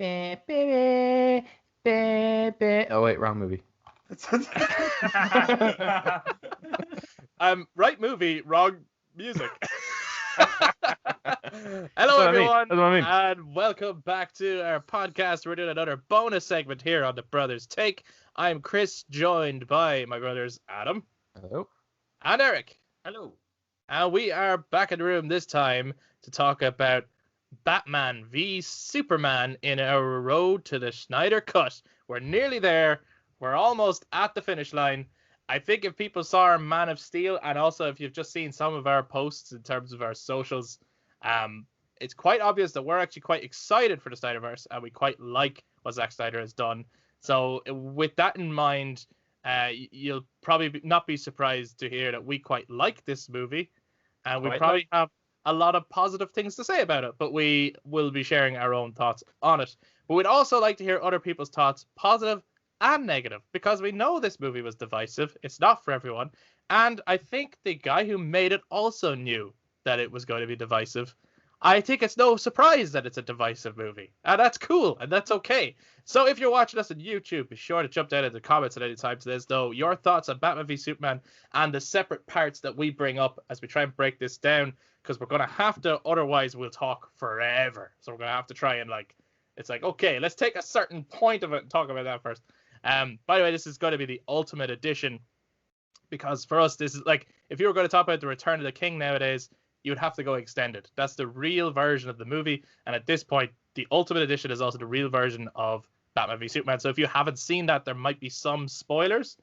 Oh wait, wrong movie. Right movie, wrong music. That's Hello, what I mean. everyone, That's what I mean. and welcome back to our podcast. We're doing another bonus segment here on the Brothers Take. I'm Chris, joined by my brothers Adam Hello. and Eric. Hello. And we are back in the room this time to talk about Batman v Superman in our road to the Snyder Cut. We're nearly there. We're almost at the finish line. I think if people saw our Man of Steel, and also if you've just seen some of our posts in terms of our socials, it's quite obvious that we're actually quite excited for the Snyderverse, and we quite like what Zack Snyder has done. So with that in mind, you'll probably not be surprised to hear that we quite like this movie, and we probably have a lot of positive things to say about it, but we will be sharing our own thoughts on it. But we'd also like to hear other people's thoughts, positive and negative, because we know this movie was divisive. It's not for everyone. And I think the guy who made it also knew that it was going to be divisive. I think it's no surprise that it's a divisive movie. And that's cool, and that's okay. So if you're watching us on YouTube, be sure to jump down in the comments at any time to this, though. Your thoughts on Batman v Superman and the separate parts that we bring up as we try and break this down, because we're going to have to, otherwise we'll talk forever. So we're going to have to try and it's like, okay, let's take a certain point of it and talk about that first. By the way, this is going to be the ultimate edition, because for us, this is like, if you were going to talk about the Return of the King nowadays, you would have to go extended. That's the real version of the movie. And at this point, the ultimate edition is also the real version of Batman v Superman. So if you haven't seen that, there might be some spoilers,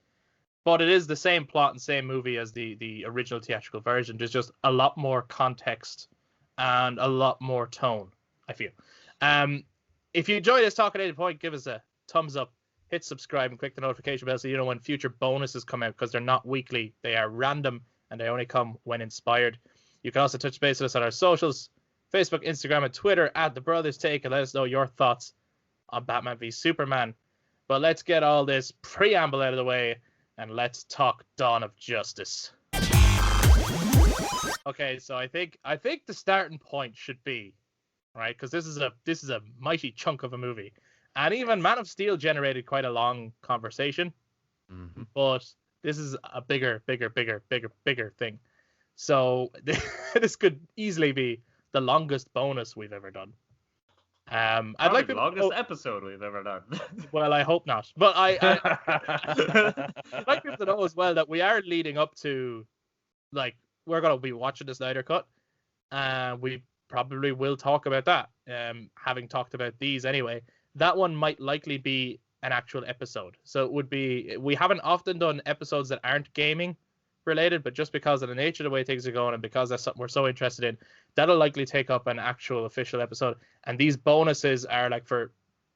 but it is the same plot and same movie as the original theatrical version. There's just a lot more context and a lot more tone, I feel. If you enjoy this talk at any point, give us a thumbs up, hit subscribe, and click the notification bell so you know when future bonuses come out, because they're not weekly. They are random, and they only come when inspired. You can also touch base with us on our socials, Facebook, Instagram, and Twitter at The Brothers Take, and let us know your thoughts on Batman v Superman. But let's get all this preamble out of the way, and let's talk Dawn of Justice. Okay, so I think the starting point should be, right, because this is a mighty chunk of a movie, and even Man of Steel generated quite a long conversation, but this is a bigger thing. So this could easily be the longest bonus we've ever done. I'd like the longest episode we've ever done. Well, I hope not. But I'd like people to know as well that we are leading up to, like, we're going to be watching the Snyder Cut, and we probably will talk about that. Having talked about these anyway, that one might likely be an actual episode. So it would be, we haven't often done episodes that aren't gaming related, but just because of the nature of the way things are going and because that's something we're so interested in, that'll likely take up an actual official episode. And these bonuses are like for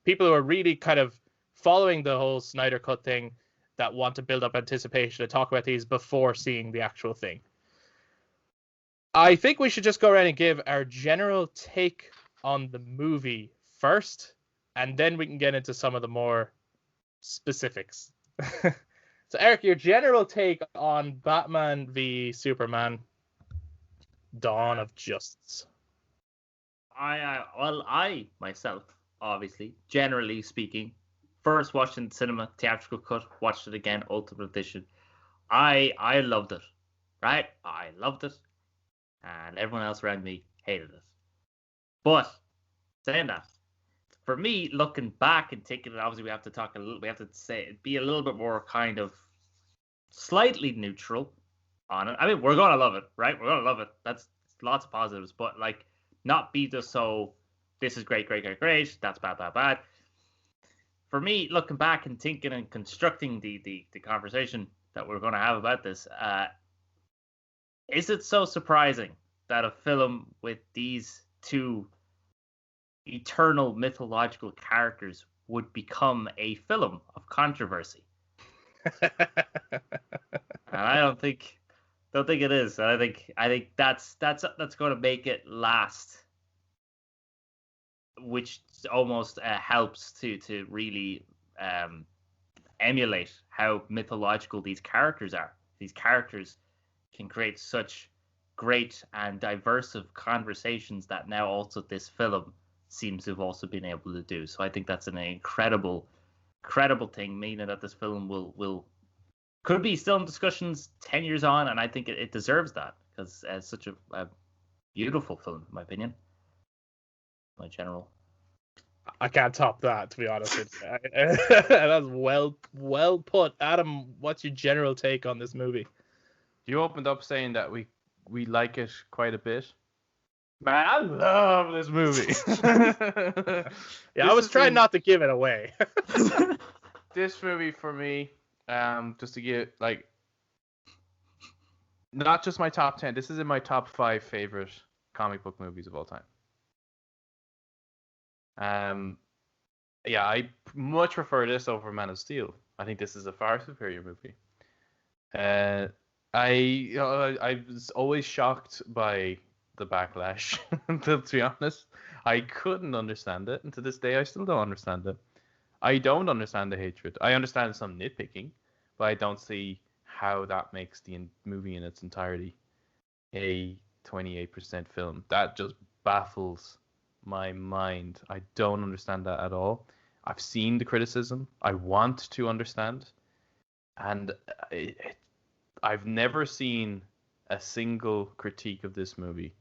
people who are really kind of following the whole Snyder Cut thing, that want to build up anticipation and talk about these before seeing the actual thing. I think we should just go around and give our general take on the movie first, and then we can get into some of the more specifics. So, Eric, your general take on Batman v Superman, Dawn of Justice. I myself, obviously, generally speaking, first watched in cinema, theatrical cut, watched it again, Ultimate Edition. I loved it, right? I loved it, and everyone else around me hated it. But saying that, for me, looking back and taking it, obviously we have to be a little bit more kind of slightly neutral on it. I mean, we're gonna love it, right? We're gonna love it. That's lots of positives, but like, not be just so, this is great, that's bad. For me, looking back and thinking and constructing the conversation that we're gonna have about this, is it so surprising that a film with these two eternal mythological characters would become a film of controversy? And I don't think it is. And I think that's going to make it last, which almost helps to really emulate how mythological these characters are. These characters can create such great and diverse conversations that now also this film seems to have also been able to do. So I think that's an incredible thing, meaning that this film could be still in discussions 10 years on, and I think it deserves that, because it's such a beautiful film, in my opinion. My general. I can't top that, to be honest with you. That's well put. Adam, what's your general take on this movie? You opened up saying that we like it quite a bit. Man, I love this movie. I was trying not to give it away. This movie for me, just to give, like, not just my top 10, this is in my top 5 favorite comic book movies of all time. I much prefer this over Man of Steel. I think this is a far superior movie. I was always shocked by the backlash. To be honest, I couldn't understand it, and to this day, I still don't understand it. I don't understand the hatred. I understand some nitpicking, but I don't see how that makes the movie in its entirety a 28% film. That just baffles my mind. I don't understand that at all. I've seen the criticism. I want to understand, and I've never seen a single critique of this movie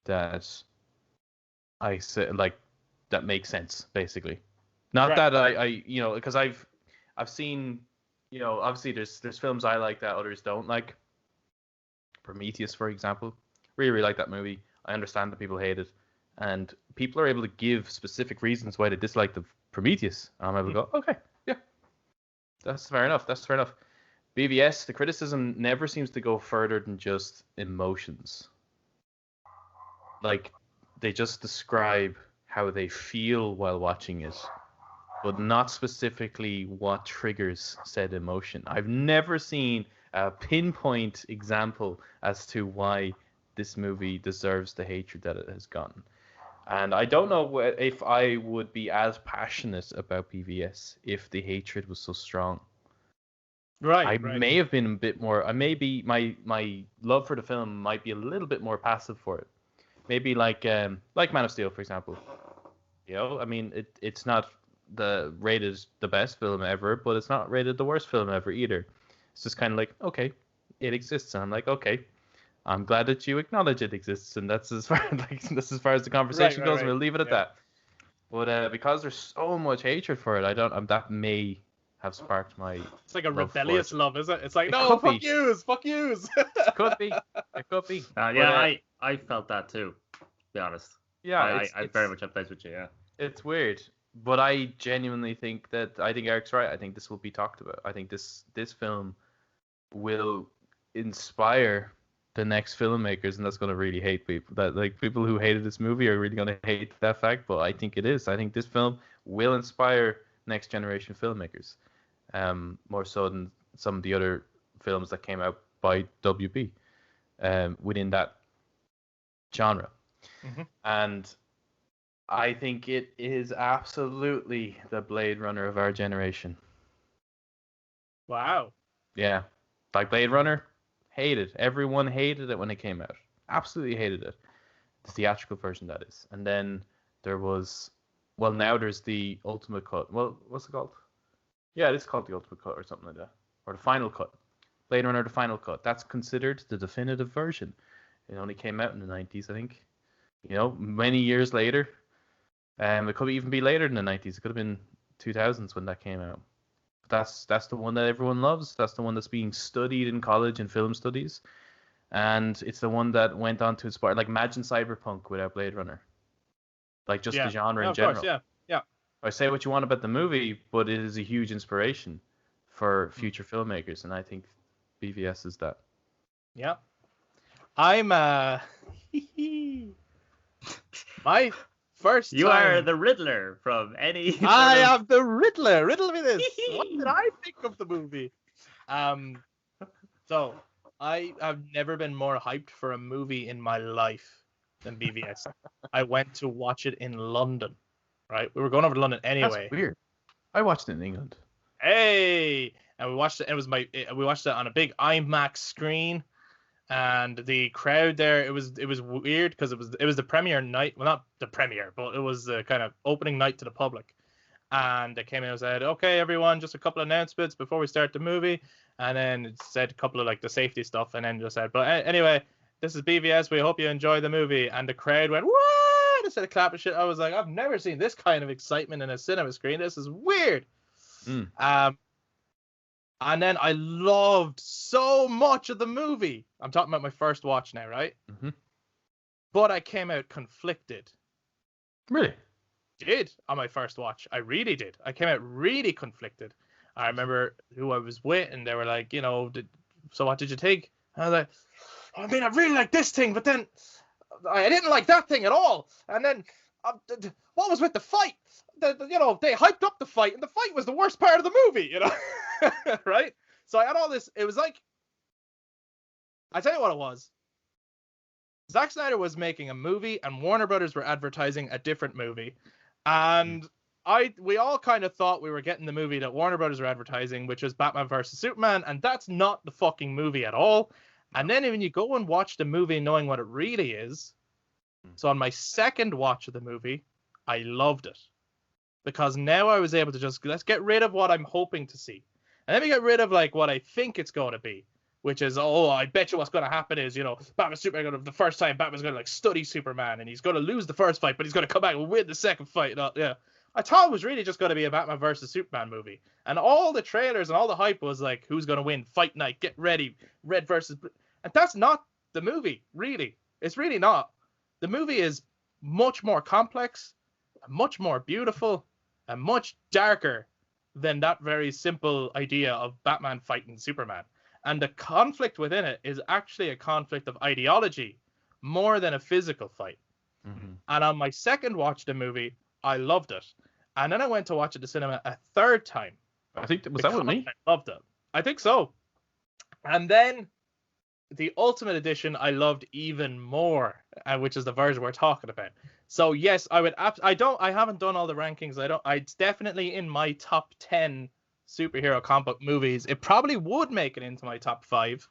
that I say like that makes sense. Basically, not right. that I because I've seen, obviously there's films I like that others don't like. Prometheus, for example, really like that movie. I understand that people hate it, and people are able to give specific reasons why they dislike the Prometheus. And I'm able to go, okay, yeah, that's fair enough. BVS, the criticism never seems to go further than just emotions. Like, they just describe how they feel while watching it, but not specifically what triggers said emotion. I've never seen a pinpoint example as to why this movie deserves the hatred that it has gotten. And I don't know if I would be as passionate about BVS if the hatred was so strong. I may have been a bit more. My love for the film might be a little bit more passive for it. Maybe like Man of Steel, for example. I mean, it's not rated the best film ever, but it's not rated the worst film ever either. It's just kind of like, okay, it exists, and I'm like, okay, I'm glad that you acknowledge it exists, and that's as far as the conversation goes. We'll leave it at that. But because there's so much hatred for it, that may have sparked my. It's like a rebellious love, is it? It's like, no, fuck yous. It could be. I felt that too, to be honest. Yeah, I very much empathize with you. Yeah, it's weird, but I genuinely think Eric's right. I think this will be talked about. I think this film will inspire the next filmmakers, and that's going to really hate people. That, like, people who hated this movie are really going to hate that fact, but I think it is. I think this film will inspire next generation filmmakers, more so than some of the other films that came out by WB within that genre. Mm-hmm. And I think it is absolutely the Blade Runner of our generation. Wow. Yeah. Like, Blade Runner, hated. Everyone hated it when it came out. Absolutely hated it. The theatrical version, that is. And then there was... Well, now there's the Ultimate Cut. Well, what's it called? Yeah, it is called the Ultimate Cut or something like that. Or the Final Cut. Blade Runner, the Final Cut. That's considered the definitive version. It only came out in the 90s, I think. Many years later. It could even be later than the 90s. It could have been 2000s when that came out. But that's the one that everyone loves. That's the one that's being studied in college and film studies. And it's the one that went on to inspire... Like, imagine Cyberpunk without Blade Runner. Like, just the genre in general. Course, yeah. I say what you want about the movie, but it is a huge inspiration for future filmmakers, and I think BVS is that. Yeah. I'm my first time... You are the Riddler from any... I am the Riddler. Riddle me this. What did I think of the movie? So I have never been more hyped for a movie in my life than BVS. I went to watch it in London, right? We were going over to London anyway. That's weird. I watched it in England. Hey! And we watched it. We watched it on a big IMAX screen. and the crowd there, it was weird because it was the premiere night. Well, not the premiere, but it was the kind of opening night to the public. And they came in and said, "Okay, everyone, just a couple of announcements before we start the movie." And then it said a couple of like the safety stuff, and then just said, "But anyway, this is BVS. We hope you enjoy the movie." And the crowd went, "What?" Instead of clapping shit. I was like, I've never seen this kind of excitement in a cinema screen. This is weird. And then I loved so much of the movie. I'm talking about my first watch now, right? Mm-hmm. But I came out conflicted. Really? Did on my first watch. I really did. I came out really conflicted. I remember who I was with, and they were like, so what did you think? And I was like, I mean, I really like this thing, but then I didn't like that thing at all. And then what was with the fight? They hyped up the fight, and the fight was the worst part of the movie, right? So I had all this. It was like, I tell you what it was. Zack Snyder was making a movie, and Warner Brothers were advertising a different movie, and we all kind of thought we were getting the movie that Warner Brothers were advertising, which was Batman vs Superman, and that's not the fucking movie at all. And then when you go and watch the movie knowing what it really is, so on my second watch of the movie, I loved it. Because now I was able to let's get rid of what I'm hoping to see. And let me get rid of like what I think it's going to be, which is, I bet you what's going to happen is, Batman Superman, the first time Batman's going to like study Superman, and he's going to lose the first fight, but he's going to come back and win the second fight. Yeah. I thought it was really just going to be a Batman versus Superman movie. And all the trailers and all the hype was like, who's going to win? Fight night, get ready, red versus blue. And that's not the movie, really. It's really not. The movie is much more complex, much more beautiful, and much darker than that very simple idea of Batman fighting Superman. And the conflict within it is actually a conflict of ideology more than a physical fight. Mm-hmm. And on my second watch of the movie, I loved it. And then I went to watch it at the cinema a third time. I think was that with me? I loved it. I think so. And then the Ultimate Edition I loved even more, which is the version we're talking about. So yes, I haven't done all the rankings. It's definitely in my top 10 superhero comic book movies. It probably would make it into my top 5.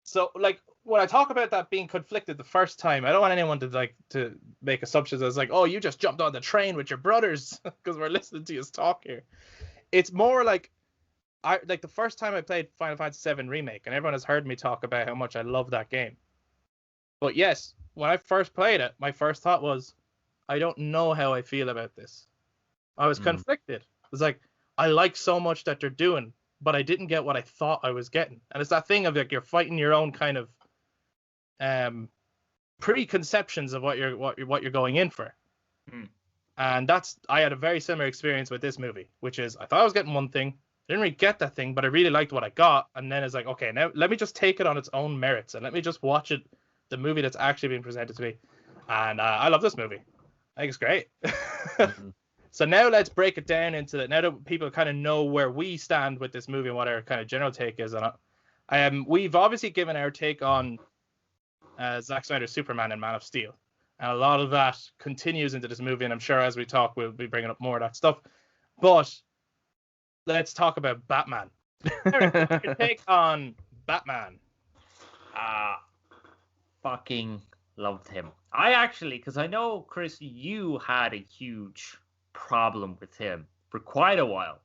So like when I talk about that being conflicted the first time, I don't want anyone to make assumptions as like, oh, you just jumped on the train with your brothers because we're listening to you talk here. It's more like the first time I played Final Fantasy VII Remake, and everyone has heard me talk about how much I love that game. But yes, when I first played it, my first thought was, I don't know how I feel about this. I was conflicted. It was like, I like so much that they're doing, but I didn't get what I thought I was getting. And it's that thing of like you're fighting your own kind of preconceptions of what you're going in for. And I had a very similar experience with this movie, which is I thought I was getting one thing, I didn't really get that thing, but I really liked what I got. And then it's like, okay, now let me just take it on its own merits and let me just watch it, the movie that's actually being presented to me. And I love this movie. I think it's great. So now let's break it down into that. Now that people kind of know where we stand with this movie and what our kind of general take is on it, we've obviously given our take on Zack Snyder's Superman and Man of Steel. And a lot of that continues into this movie, and I'm sure as we talk, we'll be bringing up more of that stuff. But let's talk about Batman. What's your take on Batman? Fucking loved him. I actually, because I know, Chris, you had a huge problem with him for quite a while.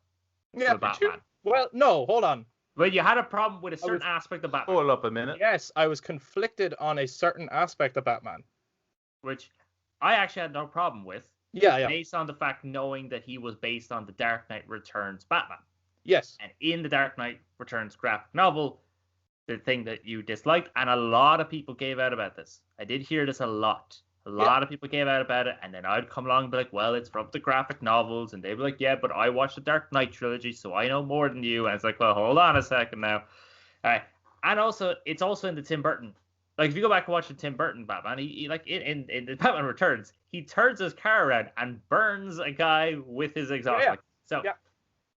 Yeah, Batman. Well, no, hold on. Well, you had a problem with a certain aspect of Batman. Hold up a minute. Yes, I was conflicted on a certain aspect of Batman. Which I actually had no problem with. Yeah. Based on the fact knowing that he was based on the Dark Knight Returns Batman. Yes. And in the Dark Knight Returns graphic novel, the thing that you disliked, and a lot of people gave out about this. I did hear this a lot. A lot of people gave out about it, and then I'd come along and be like, well, it's from the graphic novels, and they'd be like, yeah, but I watched the Dark Knight trilogy, so I know more than you. And it's like, well, hold on a second now. And also, it's also in the Tim Burton. Like, if you go back and watch the Tim Burton Batman, he like in the Batman Returns, he turns his car around and burns a guy with his exhaust.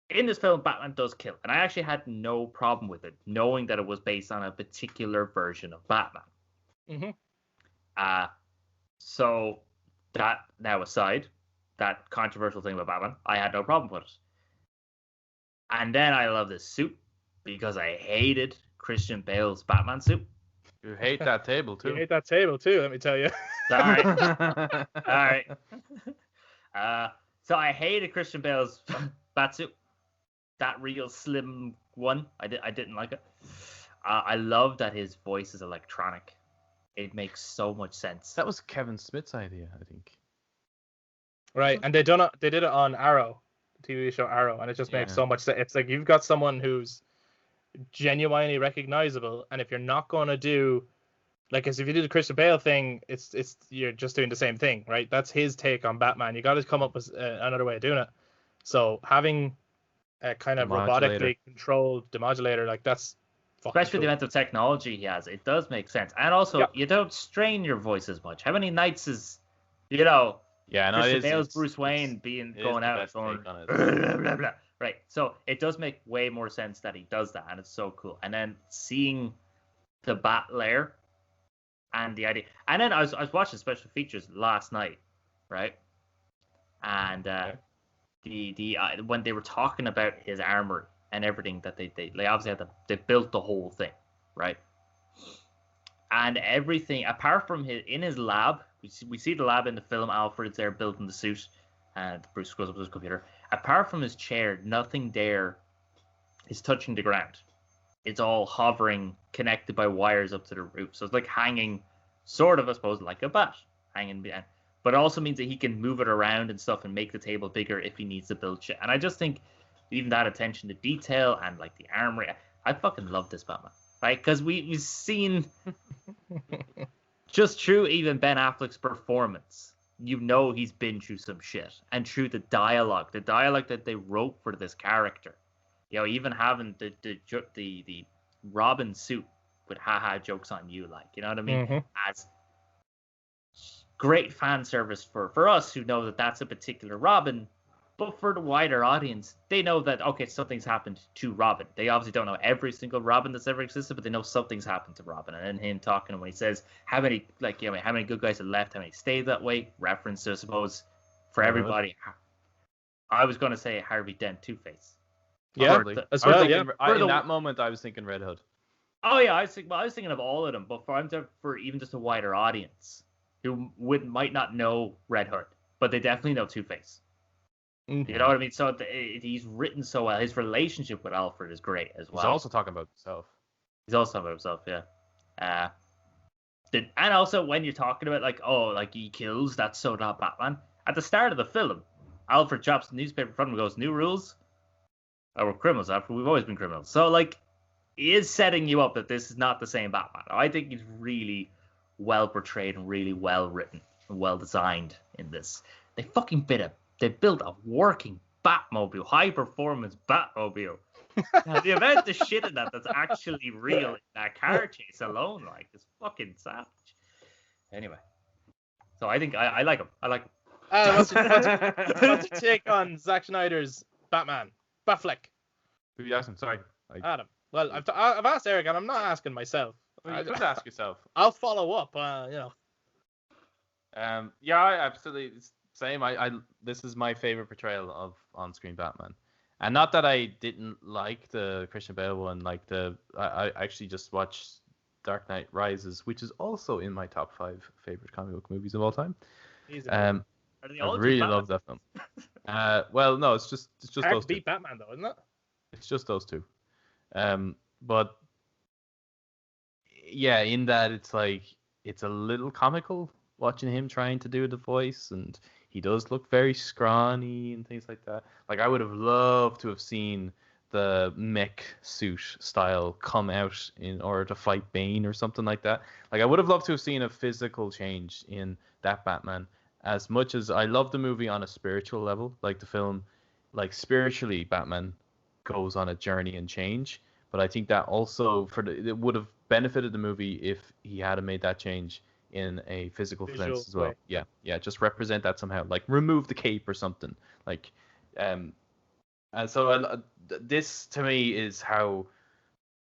In this film, Batman does kill. And I actually had no problem with it, knowing that it was based on a particular version of Batman. So, that now aside, that controversial thing about Batman, I had no problem with it. And then I love this suit, because I hated Christian Bale's Batman suit. You hate that table too. You hate that table too, let me tell you. Sorry. All right. So I hated Christian Bale's Batsuit. That real slim one. I didn't like it. I love that his voice is electronic. It makes so much sense. That was Kevin Smith's idea, I think. Right, and they did it on Arrow, the TV show Arrow, and it just makes so much sense. It's like you've got someone who's genuinely recognizable, and if you're not going to do, like, as if you do the Christian Bale thing, it's you're just doing the same thing, right? That's his take on Batman. You got to come up with another way of doing it. So having a kind of robotically controlled demodulator, like, that's especially the amount of technology he has, it does make sense. And also, you don't strain your voice as much. How many nights is, Christian Bale's Bruce Wayne going out going blah, blah, blah. Right. So it does make way more sense that he does that, and it's so cool. And then seeing the bat lair and the idea, and then I was watching special features last night, right? And the when they were talking about his armor and everything that they obviously they built the whole thing, right? And everything apart from in his lab, we see the lab in the film. Alfred's there building the suit, and Bruce goes up to his computer. Apart from his chair, nothing there is touching the ground. It's all hovering, connected by wires up to the roof. So it's like hanging, sort of, I suppose, like a bat hanging behind. But it also means that he can move it around and stuff and make the table bigger if he needs to build shit. And I just think even that attention to detail and like the armory, I fucking love this Batman, right? Because we've seen just through even Ben Affleck's performance, he's been through some shit, and through the dialogue that they wrote for this character, even having the Robin suit with haha jokes on you, like, you know what I mean, as great fan service for us who know that that's a particular Robin. But for the wider audience, they know that, okay, something's happened to Robin. They obviously don't know every single Robin that's ever existed, but they know something's happened to Robin. And then him talking when he says how many good guys have left, how many stayed that way, reference to, I suppose, for everybody. I was going to say Harvey Dent, Two-Face. Yeah, as well, in that moment, I was thinking Red Hood. Oh, yeah, I was thinking of all of them, but for even just a wider audience who might not know Red Hood, but they definitely know Two-Face. Mm-hmm. You know what I mean? So he's written so well. His relationship with Alfred is great as well. He's also talking about himself. Yeah. And also when you're talking about like he kills, that's so not Batman. At the start of the film, Alfred drops the newspaper in front of him and goes, "New rules? Oh, we're criminals, Alfred. We've always been criminals." So he is setting you up that this is not the same Batman. I think he's really well portrayed and really well written and well designed in this. They built a working Batmobile, high-performance Batmobile. Now, the amount of shit in that's actually real in that car chase alone, is fucking savage. Anyway, so I think I like him. I like him. What's your take on Zack Snyder's Batman? Affleck. Who are you asking? Sorry. Adam. Well, I've asked Eric, and I'm not asking myself. Well, you could ask yourself. I'll follow up, Yeah, I absolutely... Same. This is my favorite portrayal of on-screen Batman, and not that I didn't like the Christian Bale one. I actually just watched Dark Knight Rises, which is also in my top 5 favorite comic book movies of all time. I really love that film. Well, no, it's just hard those to beat two. Batman though, isn't it? It's just those two. But yeah, in that it's a little comical watching him trying to do the voice, and he does look very scrawny and things like that. I would have loved to have seen the mech suit style come out in order to fight Bane or something like that. I would have loved to have seen a physical change in that Batman. As much as I love the movie on a spiritual level, the film, spiritually, Batman goes on a journey and change. But I think that also it would have benefited the movie if he had made that change in a physical sense as well. Way. Yeah, just represent that somehow, remove the cape or something. And so this to me is how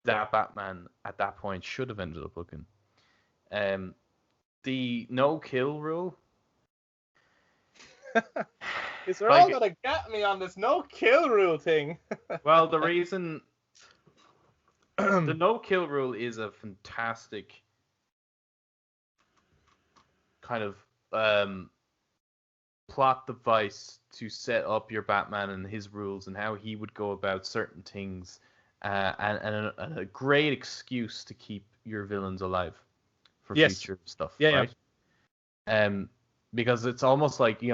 that Batman at that point should have ended up looking. The no kill rule. Is they're all gonna get me on this no kill rule thing? Well, the reason The no-kill rule is a fantastic kind of plot device to set up your Batman and his rules and how he would go about certain things, and a great excuse to keep your villains alive for future stuff, right? Because it's almost like,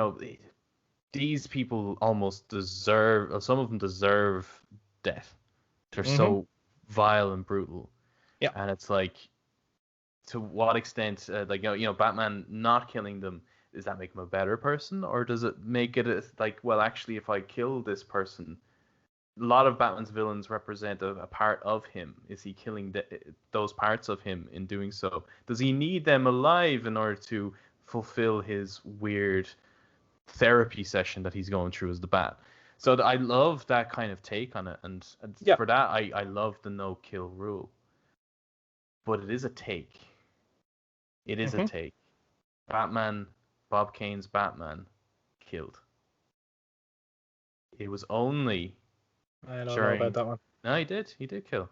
these people almost deserve, or some of them deserve death. They're so vile and brutal. Yeah. And it's like, to what extent, Batman not killing them, does that make him a better person, or does it make it like, well, actually, if I kill this person, a lot of Batman's villains represent a part of him. Is he killing those parts of him in doing so? Does he need them alive in order to fulfill his weird therapy session that he's going through as the Bat? So I love that kind of take on it, and for that, I love the no-kill rule. But it is a take. It is a take. Batman, Bob Kane's Batman, killed. It was only... I don't know about that one. No, he did. He did kill.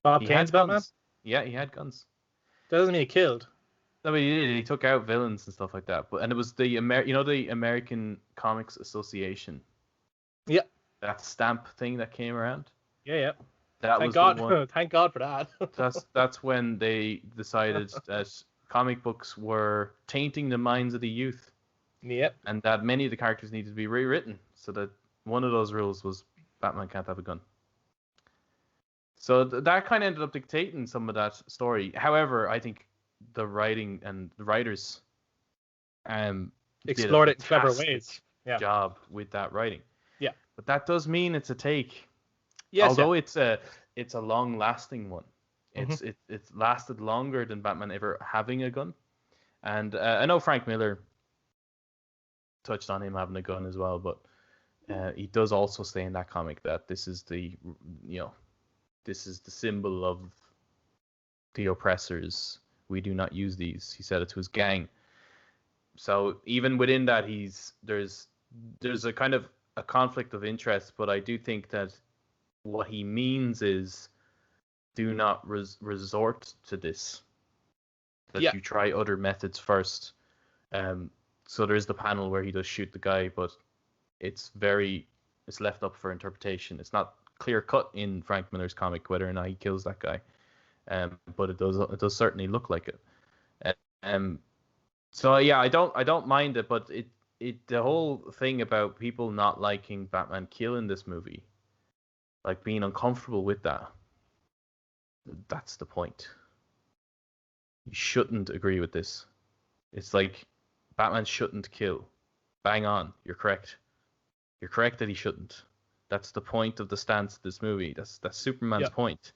Bob Kane's Batman? Yeah, he had guns. That doesn't mean he killed. No, but he did. He took out villains and stuff like that. And it was the the American Comics Association. Yeah. That stamp thing that came around. Yeah. Thank God. Thank God for that. that's when they decided that comic books were tainting the minds of the youth. Yep. And that many of the characters needed to be rewritten. So that one of those rules was Batman can't have a gun. So that kind of ended up dictating some of that story. However, I think the writing and the writers explored it in clever ways. Job with that writing. Yeah. But that does mean it's a take. Yes. Although it's a long-lasting one. It's lasted longer than Batman ever having a gun. And I know Frank Miller touched on him having a gun as well, but he does also say in that comic that this is the symbol of the oppressors. We do not use these. He said it to his gang. So even within that, there's a kind of a conflict of interest, but I do think that what he means is do not resort to this. That you try other methods first. So there's the panel where he does shoot the guy, but it's left up for interpretation. It's not clear cut in Frank Miller's comic whether or not he kills that guy, but it does certainly look like it. So yeah, I don't mind it, but the whole thing about people not liking Batman killing this movie, like being uncomfortable with that's the point. You shouldn't agree with this. It's like Batman shouldn't kill. Bang on, you're correct. You're correct that he shouldn't. That's the point of the stance of this movie. That's Superman's point.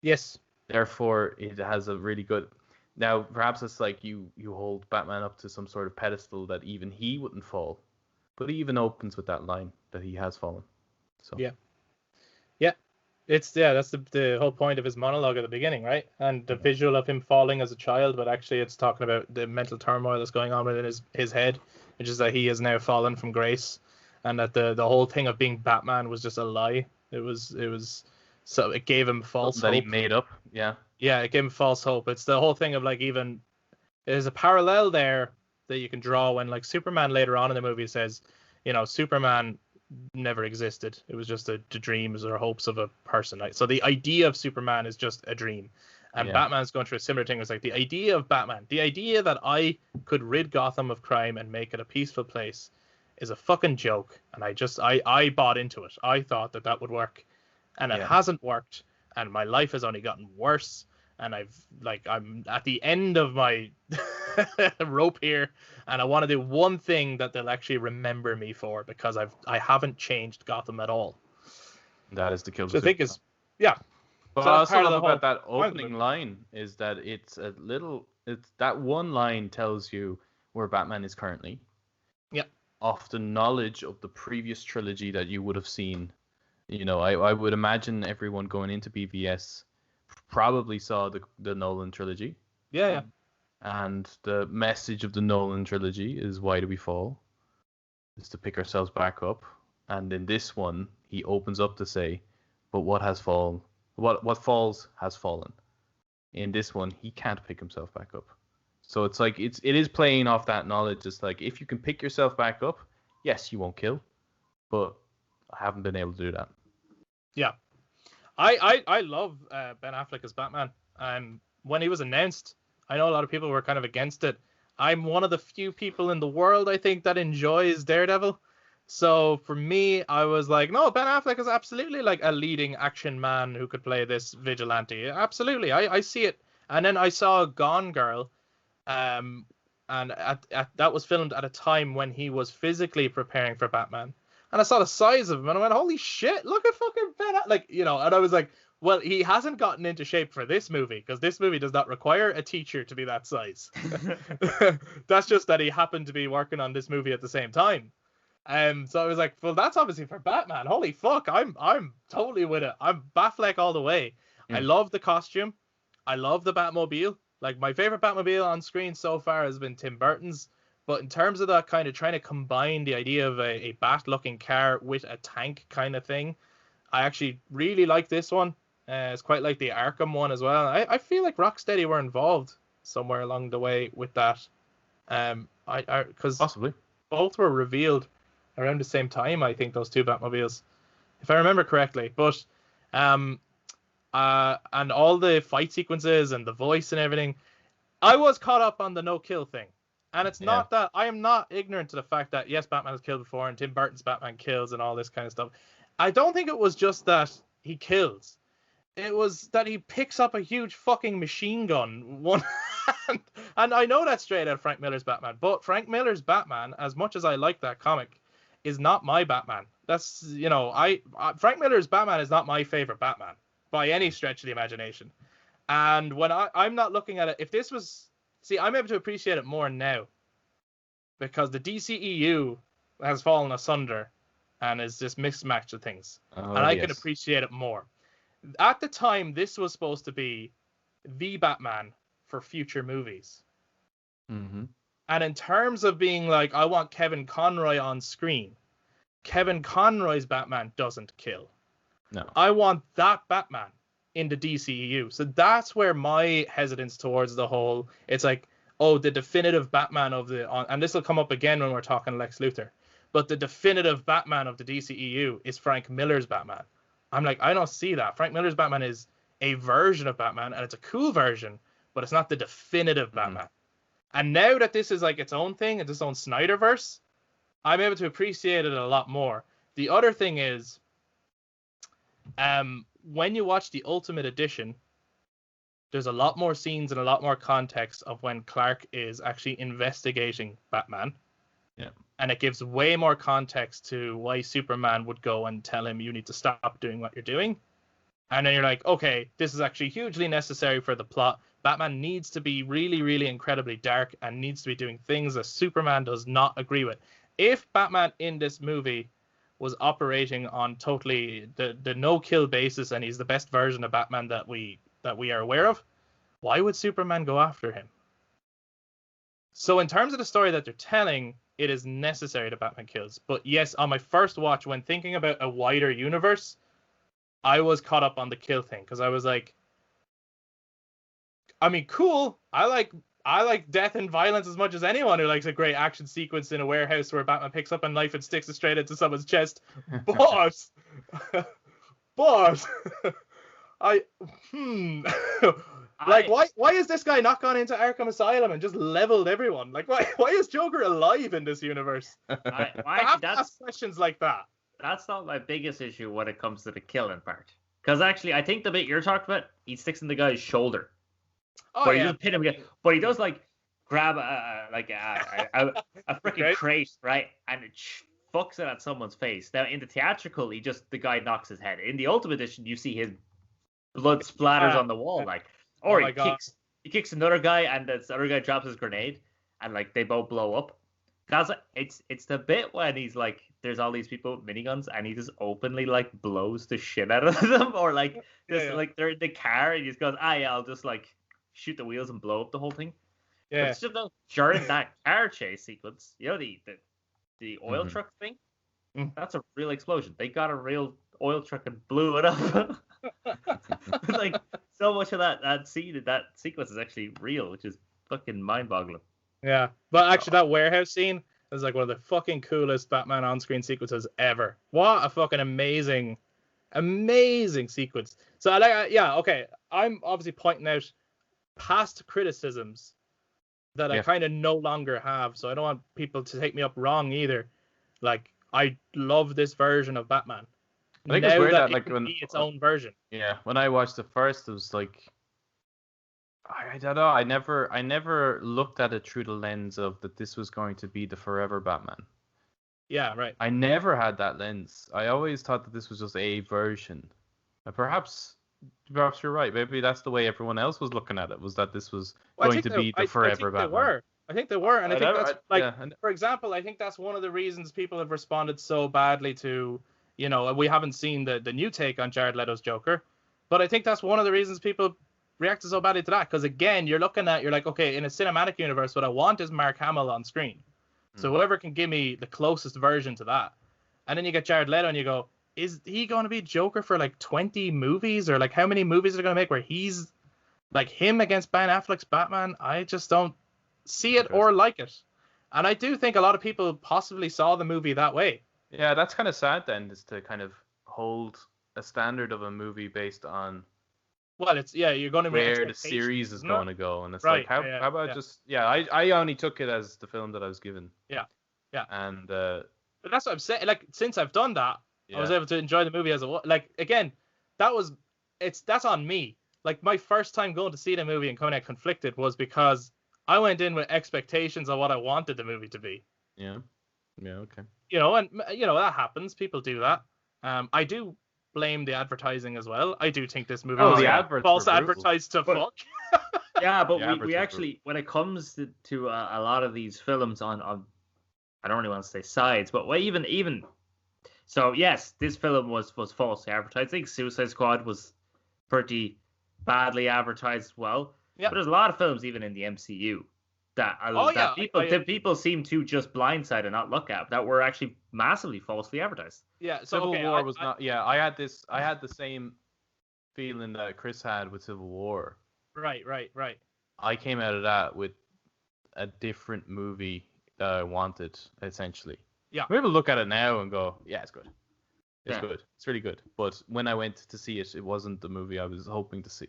Yes. Therefore, it has a really good... Now, perhaps it's like you hold Batman up to some sort of pedestal that even he wouldn't fall. But he even opens with that line that he has fallen. So yeah. That's the whole point of his monologue at the beginning, right? And the visual of him falling as a child, but actually it's talking about the mental turmoil that's going on within his head, which is that he has now fallen from grace, and that the whole thing of being Batman was just a lie. It gave him false hope. That he made up, yeah. Yeah, it gave him false hope. It's the whole thing of like, even there's a parallel there that you can draw when like Superman later on in the movie says, Superman never existed. It was just the dreams or hopes of a person. Right? So the idea of Superman is just a dream. And Batman's going through a similar thing. It's like the idea of Batman, the idea that I could rid Gotham of crime and make it a peaceful place is a fucking joke. And I bought into it. I thought that would work. And it hasn't worked. And my life has only gotten worse. And I'm at the end of my rope here, and I want to do one thing that they'll actually remember me for, because I haven't changed Gotham at all. That is the kill. So I think is But so I also love about that opening line is that it's that one line tells you where Batman is currently. Yeah. Often knowledge of the previous trilogy that you would have seen. I would imagine everyone going into BVS probably saw the Nolan trilogy. Yeah. And the message of the Nolan trilogy is why do we fall? Is to pick ourselves back up. And in this one, he opens up to say, but what has fallen What falls has fallen. In this one, he can't pick himself back up. So it's like it is playing off that knowledge. It's like if you can pick yourself back up, yes, you won't kill, but I haven't been able to do that. Yeah, I love Ben Affleck as Batman. When he was announced, I know a lot of people were kind of against it. I'm one of the few people in the world, I think, that enjoys Daredevil. So for me, I was like, no, Ben Affleck is absolutely like a leading action man who could play this vigilante. Absolutely, I see it. And then I saw Gone Girl, and that was filmed at a time when he was physically preparing for Batman. And I saw the size of him, and I went, holy shit, look at fucking Ben Affleck. Like, you know, and I was like, well, he hasn't gotten into shape for this movie, because this movie does not require a teacher to be that size. That's just that he happened to be working on this movie at the same time. So I was like, well, that's obviously for Batman. Holy fuck, I'm totally with it. I'm Batfleck all the way. I love the costume. I love the Batmobile. Like, my favorite Batmobile on screen so far has been Tim Burton's. But in terms of that kind of trying to combine the idea of a bat-looking car with a tank kind of thing, I actually really like this one. It's quite like the Arkham one as well. I feel like Rocksteady were involved somewhere along the way with that. Because Possibly both were revealed around the same time, I think, those two Batmobiles, if I remember correctly. But and all the fight sequences and the voice and everything, I was caught up on the no-kill thing. And it's not that I am not ignorant to the fact that, yes, Batman has killed before and Tim Burton's Batman kills and all this kind of stuff. I don't think it was just that he kills. It was that he picks up a huge fucking machine gun one hand. And I know that's straight out of Frank Miller's Batman. But Frank Miller's Batman, as much as I like that comic, is not my Batman. That's, you know, Frank Miller's Batman is not my favorite Batman by any stretch of the imagination. And when I'm not looking at it, if this was... See, I'm able to appreciate it more now because the DCEU has fallen asunder and is just mismatched of things. And I can appreciate it more. At the time, this was supposed to be the Batman for future movies. Mm-hmm. And in terms of being like, I want Kevin Conroy on screen, Kevin Conroy's Batman doesn't kill. No. I want that Batman in the DCEU. So that's where my hesitance towards the whole, it's like, oh, the definitive Batman of and this will come up again when we're talking Lex Luthor, but the definitive Batman of the DCEU is Frank Miller's Batman. I'm like, I don't see that. Frank Miller's Batman is a version of Batman, and it's a cool version, but it's not the definitive Batman. And now that this is like its own thing, it's its own Snyderverse, I'm able to appreciate it a lot more. The other thing is, when you watch the Ultimate Edition, there's a lot more scenes and a lot more context of when Clark is actually investigating Batman. Yeah. And it gives way more context to why Superman would go and tell him, you need to stop doing what you're doing. And then you're like, okay, this is actually hugely necessary for the plot. Batman needs to be really, really incredibly dark and needs to be doing things that Superman does not agree with. If Batman in this movie was operating on totally the no-kill basis and he's the best version of Batman that we are aware of, why would Superman go after him? So in terms of the story that they're telling, it is necessary that Batman kills. But yes, on my first watch, when thinking about a wider universe, I was caught up on the kill thing because I was like, I mean, cool. I like death and violence as much as anyone who likes a great action sequence in a warehouse where Batman picks up a knife and sticks it straight into someone's chest. But why is this guy not gone into Arkham Asylum and just leveled everyone? Like, why is Joker alive in this universe? I have to ask questions like that. That's not my biggest issue when it comes to the killing part. Because actually, I think the bit you're talking about, he sticks in the guy's shoulder. Oh, but he doesn't pin him again. But he does like grab a freaking crate, right? And it fucks it at someone's face. Now in the theatrical, the guy knocks his head. In the Ultimate Edition, you see his blood splatters on the wall, like, or he kicks another guy, and the other guy drops his grenade, and like they both blow up. That's it's the bit when he's like, there's all these people with miniguns, and he just openly like blows the shit out of them, or like like they're in the car, and he just goes, I'll just like shoot the wheels and blow up the whole thing. Yeah. But it's just during that car chase sequence, you know, the oil truck thing, that's a real explosion. They got a real oil truck and blew it up. Like so much of that scene, that sequence is actually real, which is fucking mind-boggling. Yeah, but actually, that warehouse scene is like one of the fucking coolest Batman on-screen sequences ever. What a fucking amazing sequence. So I like, yeah, okay. I'm obviously pointing out past criticisms that I kind of no longer have, so I don't want people to take me up wrong either. Like, I love this version of Batman. I think it's weird that like when its own version. Yeah, when I watched the first, it was like I don't know. I never looked at it through the lens of that this was going to be the forever Batman. Yeah, right. I never had that lens. I always thought that this was just a version. Perhaps you're right. Maybe that's the way everyone else was looking at it. Was that this was going to be the forever Batman? I think they were, and I think that's like, for example, I think that's one of the reasons people have responded so badly to, you know, we haven't seen the new take on Jared Leto's Joker, but I think that's one of the reasons people reacted so badly to that, because again, you're like, okay, in a cinematic universe, what I want is Mark Hamill on screen. So whoever can give me the closest version to that. And then you get Jared Leto and you go, is he going to be Joker for like 20 movies? Or like how many movies are they going to make where he's like him against Ben Affleck's Batman? I just don't see it or like it. And I do think a lot of people possibly saw the movie that way. Yeah, that's kind of sad then, is to kind of hold a standard of a movie based on well, it's you're going to where the series is going to go, and it's like how about just I only took it as the film that I was given. Yeah. And but that's what I'm saying. Like since I've done that, I was able to enjoy the movie as a like again. That's on me. Like my first time going to see the movie and coming out conflicted was because I went in with expectations of what I wanted the movie to be. Yeah. Okay. You know, and you know that happens. People do that. I do blame the advertising as well. I do think this movie was false advertised to fuck. Yeah, but we actually, when it comes to a lot of these films on I don't really want to say sides, but even so, yes, this film was falsely advertised. I think Suicide Squad was pretty badly advertised as well. Yeah. But there's a lot of films even in the MCU that people seem to just blindside and not look at that were actually massively falsely advertised. Yeah, so Civil War was not. Yeah, I had the same feeling that Chris had with Civil War. Right. I came out of that with a different movie that I wanted, essentially. Yeah. Maybe look at it now and go, yeah, it's good. It's good. It's really good. But when I went to see it, it wasn't the movie I was hoping to see.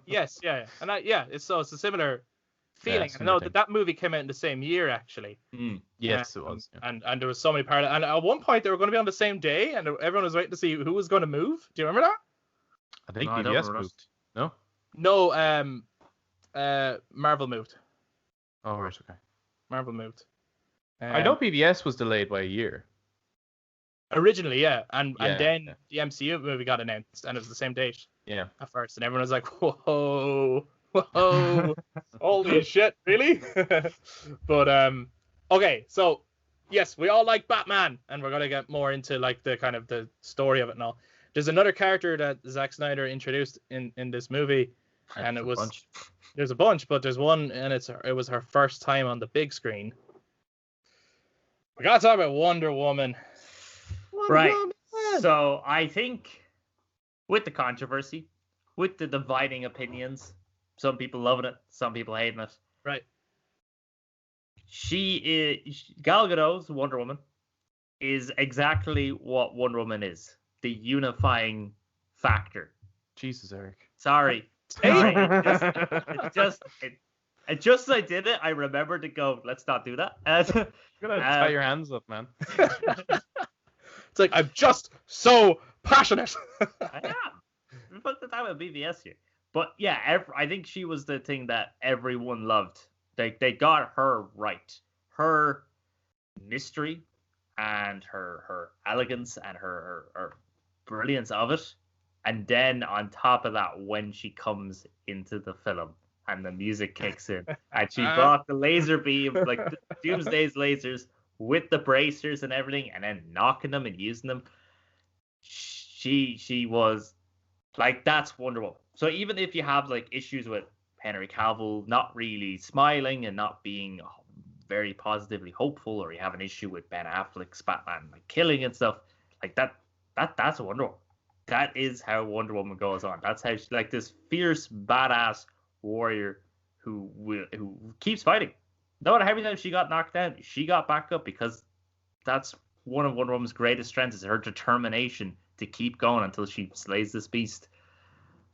Yes, yeah. And it's a similar feeling. I know that movie came out in the same year, actually. Yes, it was. Yeah. And there was so many parallels. And at one point, they were going to be on the same day, and everyone was waiting to see who was going to move. Do you remember that? I think BVS moved. No? No, Marvel moved. Oh, right, okay. Marvel moved. I know BVS was delayed by a year. Originally, yeah. And then the MCU movie got announced, and it was the same date. Yeah. At first, and everyone was like, whoa, holy shit, really? But, okay, so, yes, we all like Batman, and we're going to get more into, like, the kind of the story of it and all. There's another character that Zack Snyder introduced in this movie, and there's a bunch, but there's one, and it was her first time on the big screen. We gotta talk about Wonder Woman. Right. So I think with the controversy, with the dividing opinions, some people loving it, some people hating it. Right. Gal Gadot's Wonder Woman is exactly what Wonder Woman is. The unifying factor. Jesus, Eric. Sorry. Just as I did it, I remembered to go, let's not do that. You're gonna tie your hands up, man. It's like, I'm just so passionate. I am. We put the time at BVS here. But yeah, I think she was the thing that everyone loved. They got her right. Her mystery and her elegance and her brilliance of it. And then on top of that, when she comes into the film and the music kicks in, and she brought the laser beam, like Doomsday's lasers, with the bracers and everything, and then knocking them and using them, she was like, that's Wonder Woman. So even if you have like issues with Henry Cavill not really smiling and not being very positively hopeful, or you have an issue with Ben Affleck's Batman like killing and stuff, like that's Wonder Woman. that is how Wonder Woman goes on. That's how like this fierce, badass warrior who keeps fighting. No matter how many times she got knocked down, she got back up because that's one of Wonder Woman's greatest strengths is her determination to keep going until she slays this beast.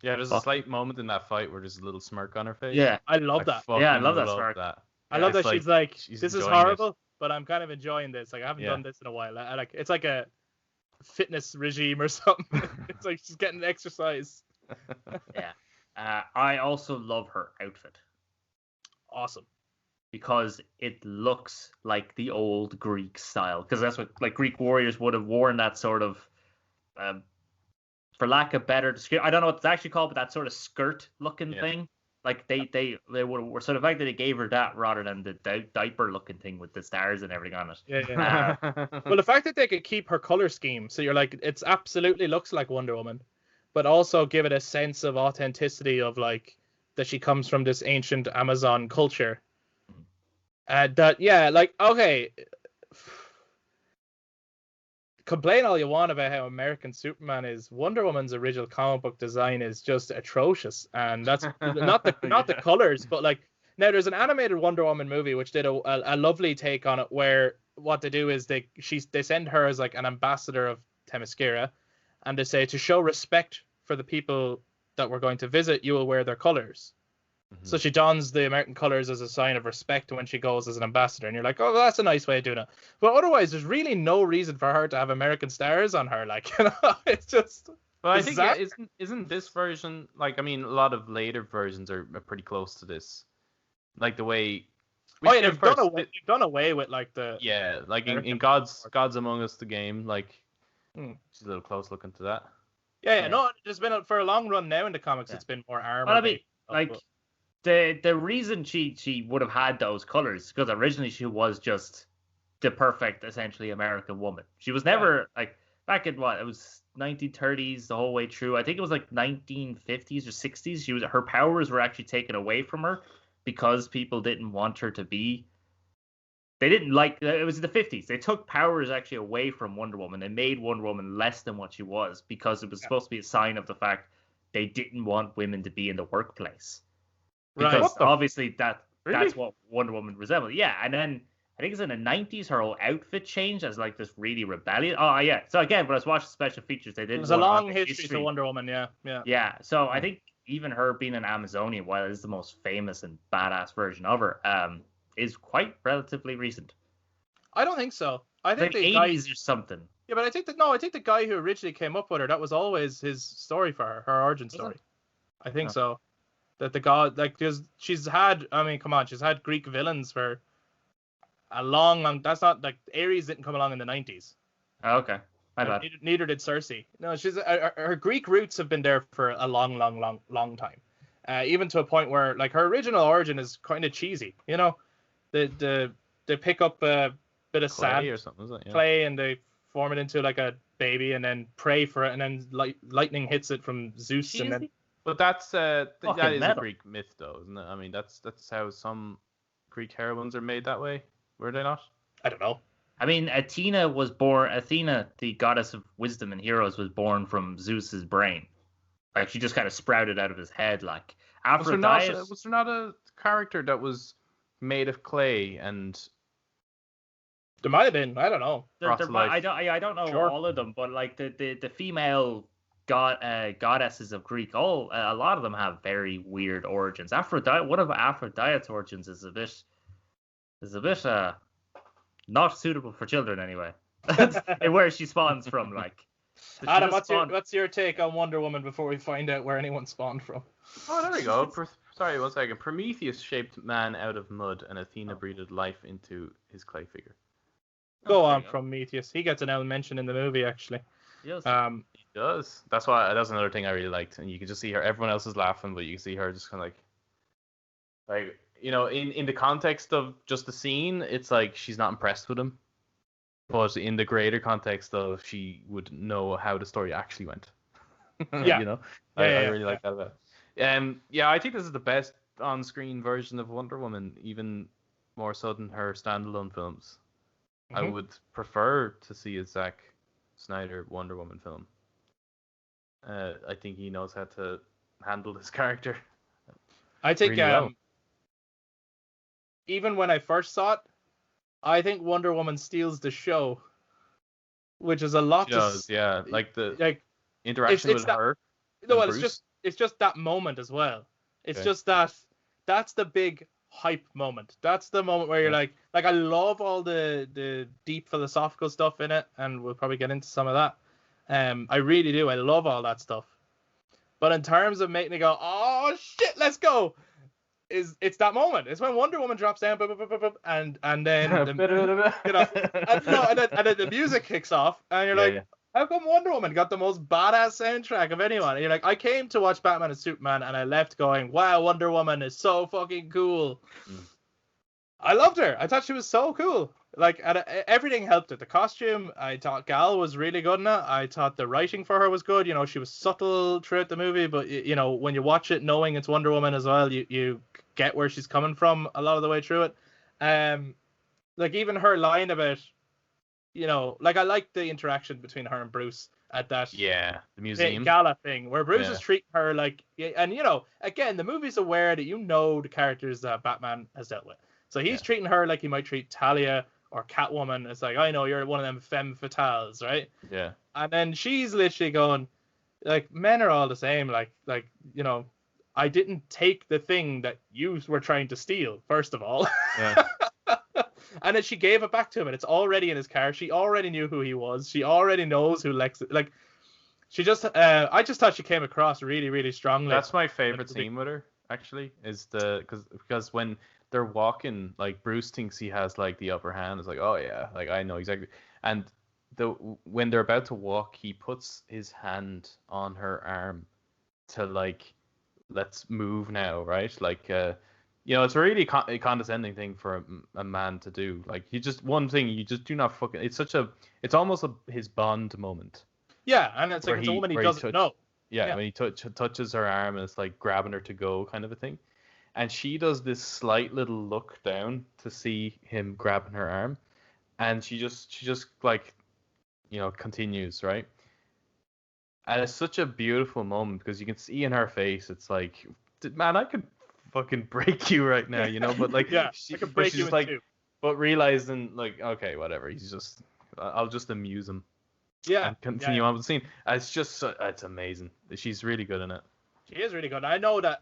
Yeah, there's a slight moment in that fight where there's a little smirk on her face. Yeah, I love that. Yeah, I love that smirk. I love that she's like, this is horrible, it. but I'm kind of enjoying this. Like, I haven't done this in a while. I like, it's like a fitness regime or something. It's like she's getting exercise. Yeah. I also love her outfit. Awesome. Because it looks like the old Greek style. Because that's what like Greek warriors would have worn, that sort of, for lack of better description, I don't know what it's actually called, but that sort of skirt looking thing. Like they were sort of like that they gave her that rather than the diaper looking thing with the stars and everything on it. Yeah. Well, the fact that they could keep her color scheme, so you're like, it's absolutely looks like Wonder Woman, but also give it a sense of authenticity of like that she comes from this ancient Amazon culture. Okay. Complain all you want about how American Superman is. Wonder Woman's original comic book design is just atrocious, and that's not the colors, but like now there's an animated Wonder Woman movie which did a lovely take on it, where what they do is they send her as like an ambassador of Themyscira, and they say to show respect for the people that we're going to visit, you will wear their colors. So she dons the American colors as a sign of respect when she goes as an ambassador, and you're like, oh, well, that's a nice way of doing it. But otherwise, there's really no reason for her to have American stars on her. Like, you know, it's just. Well, I think isn't this version like? I mean, a lot of later versions are pretty close to this, like the way. They've done away with like the. Yeah, like in Gods Among Us, the game, like, she's a little close looking to that. Yeah. No, there's been for a long run now in the comics. It's been more armor. Well, I mean, like. The reason she would have had those colors because originally she was just the perfect, essentially American woman. She was never like back in it was 1930s the whole way through. I think it was like 1950s or 60s. Her powers were actually taken away from her because people didn't want her to be. They didn't like it was the 50s. They took powers actually away from Wonder Woman. They made Wonder Woman less than what she was because it was supposed to be a sign of the fact they didn't want women to be in the workplace. Because obviously that's what Wonder Woman resembled. Yeah, and then I think it's in the 90s her whole outfit changed as like this really rebellious. Oh yeah. So again, when I was watching special features, they did. There's a long history to Wonder Woman. Yeah. Yeah. So I think even her being an Amazonian, while it is the most famous and badass version of her, is quite relatively recent. I don't think so. I think like the 80s or something. Yeah, but I think the guy who originally came up with her, that was always his story for her origin story. I think so. That the god, like, she's had Greek villains for a long. That's not like Ares didn't come along in the 90s. Oh, okay. Neither did Cersei. No, her Greek roots have been there for a long time. Even to a point where like her original origin is kind of cheesy. You know, they pick up a bit of clay sand or something, is it? Yeah. clay, and they form it into like a baby, and then pray for it, and then lightning hits it from Zeus, cheesy? and then. But that is metal. a Greek myth, though, isn't it? I mean, that's how some Greek heroines are made that way. Were they not? I don't know. I mean, Athena, the goddess of wisdom and heroes, was born from Zeus's brain. Like she just kind of sprouted out of his head. Like Aphrodite. Was there not a character that was made of clay and? There might have been. I don't know. I don't know all of them, but like the female goddesses of Greek, a lot of them have very weird origins. One of Aphrodite's origins is a bit not suitable for children anyway. Where she spawns from, like. Adam, what's your take on Wonder Woman before we find out where anyone spawned from? Oh, there we go. Sorry, 1 second. Prometheus shaped man out of mud, and Athena breathed life into his clay figure. Go on, Prometheus. He gets an mention in the movie, actually. Yes. He does. That's another thing I really liked, and you can just see her. Everyone else is laughing, but you can see her just kind of like you know, in the context of just the scene, it's like she's not impressed with him, but in the greater context of she would know how the story actually went. Yeah. You know, I really like that about it. Yeah, I think this is the best on-screen version of Wonder Woman, even more so than her standalone films. I would prefer to see a Zack Snyder Wonder Woman film. I think he knows how to handle this character I think really well. even when I first saw it, I think Wonder Woman steals the show, which is a lot She does, yeah. Like the like interaction it's with that her no, and it's Bruce. just that moment as well. It's Okay. just that's the big hype moment. That's the moment where you're Yeah. like I love all the deep philosophical stuff in it, and we'll probably get into some of that. I really do. I love all that stuff. But in terms of making it go, oh shit, let's go, it's that moment. It's when Wonder Woman drops down, and then and then the music kicks off, and you're Yeah, like, yeah. how come Wonder Woman got the most badass soundtrack of anyone? And you're like, I came to watch Batman and Superman, and I left going, wow, Wonder Woman is so fucking cool. Mm. I loved her. I thought she was so cool. Like, everything helped it. The costume, I thought Gal was really good in it. I thought the writing for her was good. You know, she was subtle throughout the movie, but you know, when you watch it, knowing it's Wonder Woman as well, you get where she's coming from a lot of the way through it. Like even her line about, you know, like I like the interaction between her and Bruce at that Yeah, the museum. gala thing where Bruce Yeah. is treating her like, and you know, again, the movie's aware that you know the characters that Batman has dealt with. So he's Yeah. treating her like he might treat Talia or Catwoman. It's like, I know you're one of them femme fatales, right? Yeah. And then she's literally going, like, men are all the same. Like, you know, I didn't take the thing that you were trying to steal, first of all. Yeah. And then she gave it back to him, and it's already in his car. She already knew who he was. She already knows who Lex. Like, she just. I just thought she came across really, really strongly. That's my favorite scene with her, actually, is because when they're walking, like Bruce thinks he has like the upper hand. It's like, oh yeah, like I know exactly. And when they're about to walk, he puts his hand on her arm to like, let's move now, right? Like, you know, it's a really condescending thing for a man to do. Like, you just one thing you just do not fucking. It's almost his Bond moment. Yeah, and it's Where like it's a woman he where doesn't know. Yeah, Yeah. when he touches her arm and it's like grabbing her to go kind of a thing. And she does this slight little look down to see him grabbing her arm. And she just like, you know, continues, right? And it's such a beautiful moment because you can see in her face, it's like, man, I could fucking break you right now, you know? But like, Yeah, I could break she's you in like, two. but realizing like, okay, whatever. I'll just amuse him. Yeah. And continue on with the scene. It's just, it's amazing. She's really good in it. She is really good. I know that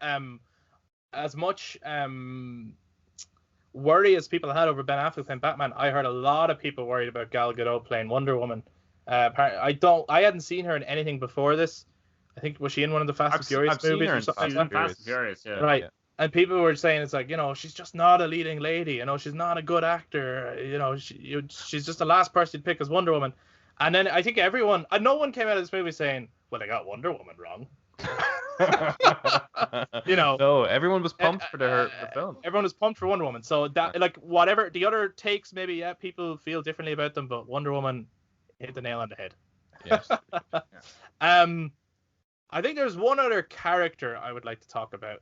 as much worry as people had over Ben Affleck playing Batman, I heard a lot of people worried about Gal Gadot playing Wonder Woman. I hadn't seen her in anything before this. I think, was she in one of the Fast and Furious I've seen movies her or in something Fast like and that? Fast and Furious, yeah. Right. Yeah. And people were saying it's like, you know, she's just not a leading lady. You know, she's not a good actor. You know, she's just the last person you'd pick as Wonder Woman. And then I think no one came out of this movie saying, well, they got Wonder Woman wrong. You know, no, everyone was pumped for the film. Everyone was pumped for Wonder Woman. So that, like, whatever the other takes, maybe, yeah, people feel differently about them, but Wonder Woman hit the nail on the head. Yes. I think there's one other character I would like to talk about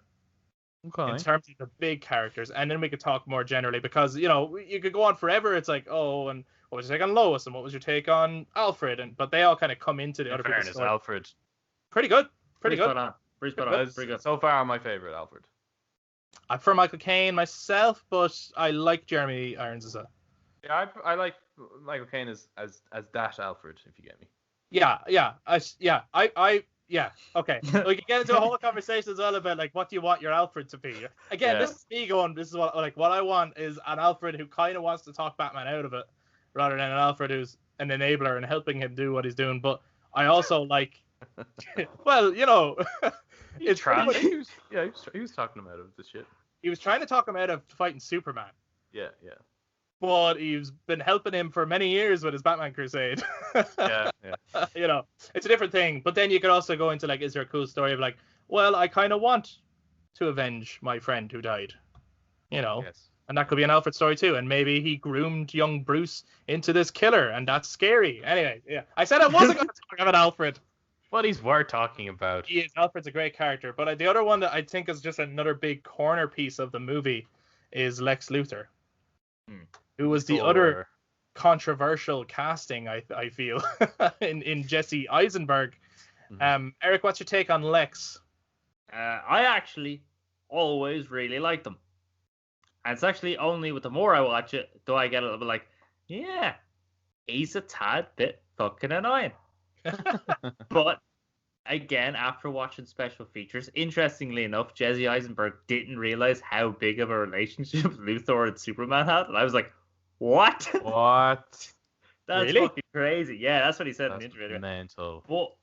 Okay. in terms of the big characters, and then we could talk more generally, because, you know, you could go on forever. It's like, oh, and what was your take on Lois, and what was your take on Alfred, but they all kind of come into the In other people's fairness, story. Alfred. Pretty good. Pretty good. Spot on. Pretty spot on. Pretty good. So far, my favorite Alfred. I prefer Michael Caine myself, but I like Jeremy Irons as well. Yeah, I like Michael Caine as that Alfred, if you get me. Yeah. Okay. We can get into a whole conversation as well about, like, what do you want your Alfred to be? Again, Yeah. This is me going, this is what I want is an Alfred who kind of wants to talk Batman out of it, rather than an Alfred who's an enabler and helping him do what he's doing. But I also like, well, you know, it's Trash. pretty much, He was talking him out of the shit. he was trying to talk him out of fighting Superman, Yeah. but he's been helping him for many years with his Batman crusade. Yeah. You know, it's a different thing. But then you could also go into, like, is there a cool story of, like, well, I kind of want to avenge my friend who died, you know? Yes. And that could be an Alfred story too. And maybe he groomed young Bruce into this killer, and that's scary. Anyway, yeah. I said I wasn't going to talk about Alfred. But he's worth talking about. He is. Alfred's a great character. But the other one that I think is just another big corner piece of the movie is Lex Luthor, who was the other controversial casting, I feel, in Jesse Eisenberg. Eric, what's your take on Lex? I actually always really liked him. And it's actually only with the more I watch it, do I get a little bit like, yeah, he's a tad bit fucking annoying. But again, after watching special features, interestingly enough, Jesse Eisenberg didn't realize how big of a relationship Luthor and Superman had. And I was like, what? What? That's Really? fucking crazy. Yeah, that's what he said in That's the interview. mental. But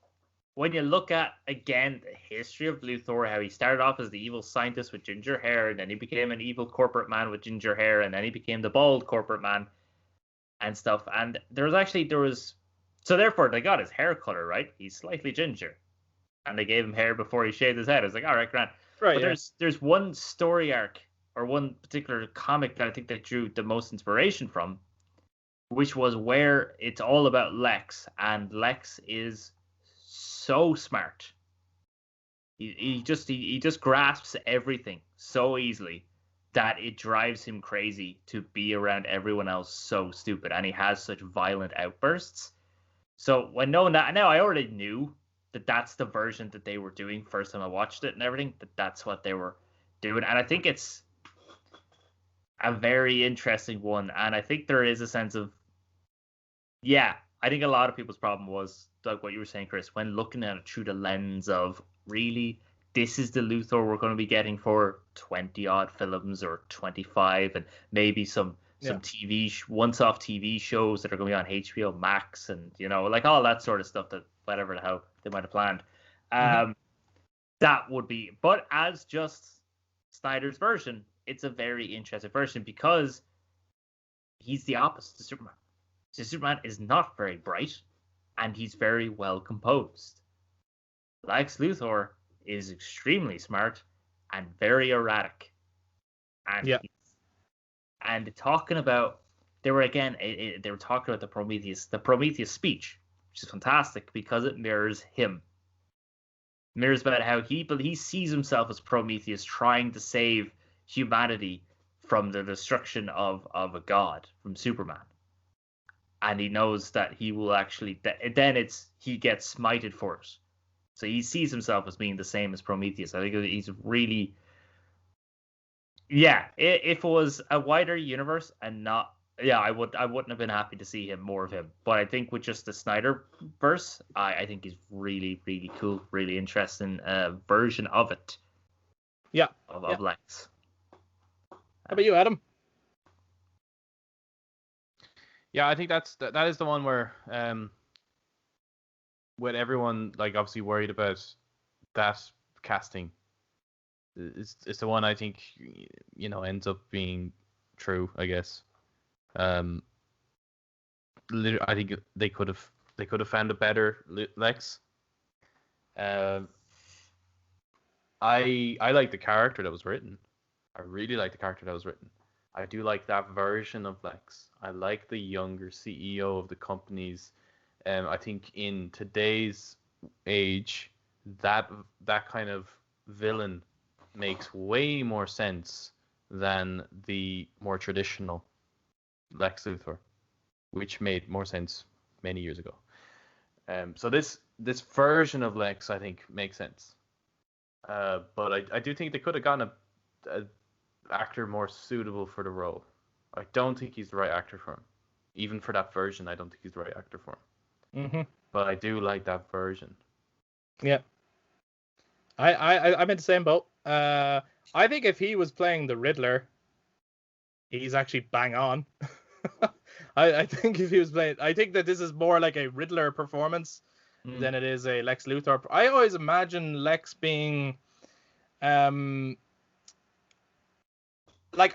when you look at, again, the history of Luthor, how he started off as the evil scientist with ginger hair, and then he became an evil corporate man with ginger hair, and then he became the bald corporate man and stuff. And so therefore they got his hair color, right? He's slightly ginger. And they gave him hair before he shaved his head. I was like, all right, grand. Right. But there's one story arc or one particular comic that I think they drew the most inspiration from, which was where it's all about Lex, and Lex is so smart. He just grasps everything so easily that it drives him crazy to be around everyone else so stupid, and he has such violent outbursts. So when knowing that, now I already knew that that's the version that they were doing first time I watched it and everything, that's what they were doing. And I think it's a very interesting one. And I think there is a sense of, yeah, I think a lot of people's problem was, like what you were saying, Chris, when looking at it through the lens of, really, this is the Luthor we're going to be getting for 20 odd films or 25, and maybe some once-off TV shows that are going to be on HBO Max, and like all that sort of stuff, that whatever the hell they might have planned. That would be, but as just Snyder's version, it's a very interesting version because he's the opposite to Superman. So Superman is not very bright, and he's very well composed. Lex Luthor is extremely smart and very erratic. And and talking about, they were talking about the Prometheus speech, which is fantastic because it mirrors him. Mirrors about how he sees himself as Prometheus trying to save humanity from the destruction of a god, from Superman. And he knows that he will actually, he gets smited for it. So he sees himself as being the same as Prometheus. I think he's really, if it was a wider universe and not, I wouldn't have been happy to see more of him. But I think with just the Snyder verse, I think he's really, really cool, really interesting version of it. Yeah. Of Lex. How about you, Adam? Yeah, I think that is the one where with everyone like obviously worried about that casting, it's the one I think ends up being true, I guess. I think they could have found a better Lex. I like the character that was written. I really like the character that was written. I do like that version of Lex. I like the younger CEO of the companies. I think in today's age, that kind of villain makes way more sense than the more traditional Lex Luthor, which made more sense many years ago. So this version of Lex, I think, makes sense. But I do think they could have gotten a actor more suitable for the role. I don't think he's the right actor for him. Even for that version, I don't think he's the right actor for him. But I do like that version. Yeah. I'm in the same boat. I think if he was playing the Riddler, he's actually bang on. I think if he was playing, I think that this is more like a Riddler performance than it is a Lex Luthor. I always imagine Lex being, like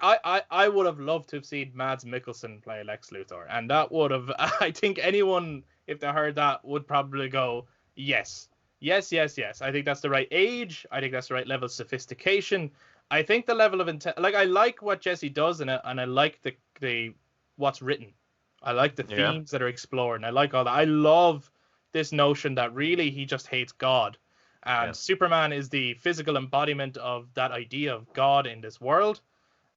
I would have loved to have seen Mads Mikkelsen play Lex Luthor, and that would have, I think anyone, if they heard that, would probably go, yes. I think that's the right age. I think that's the right level of sophistication. I think the level of like I like what Jesse does in it, and I like the what's written. I like the themes that are explored, and I like all that. I love this notion that really he just hates God, and Superman is the physical embodiment of that idea of God in this world,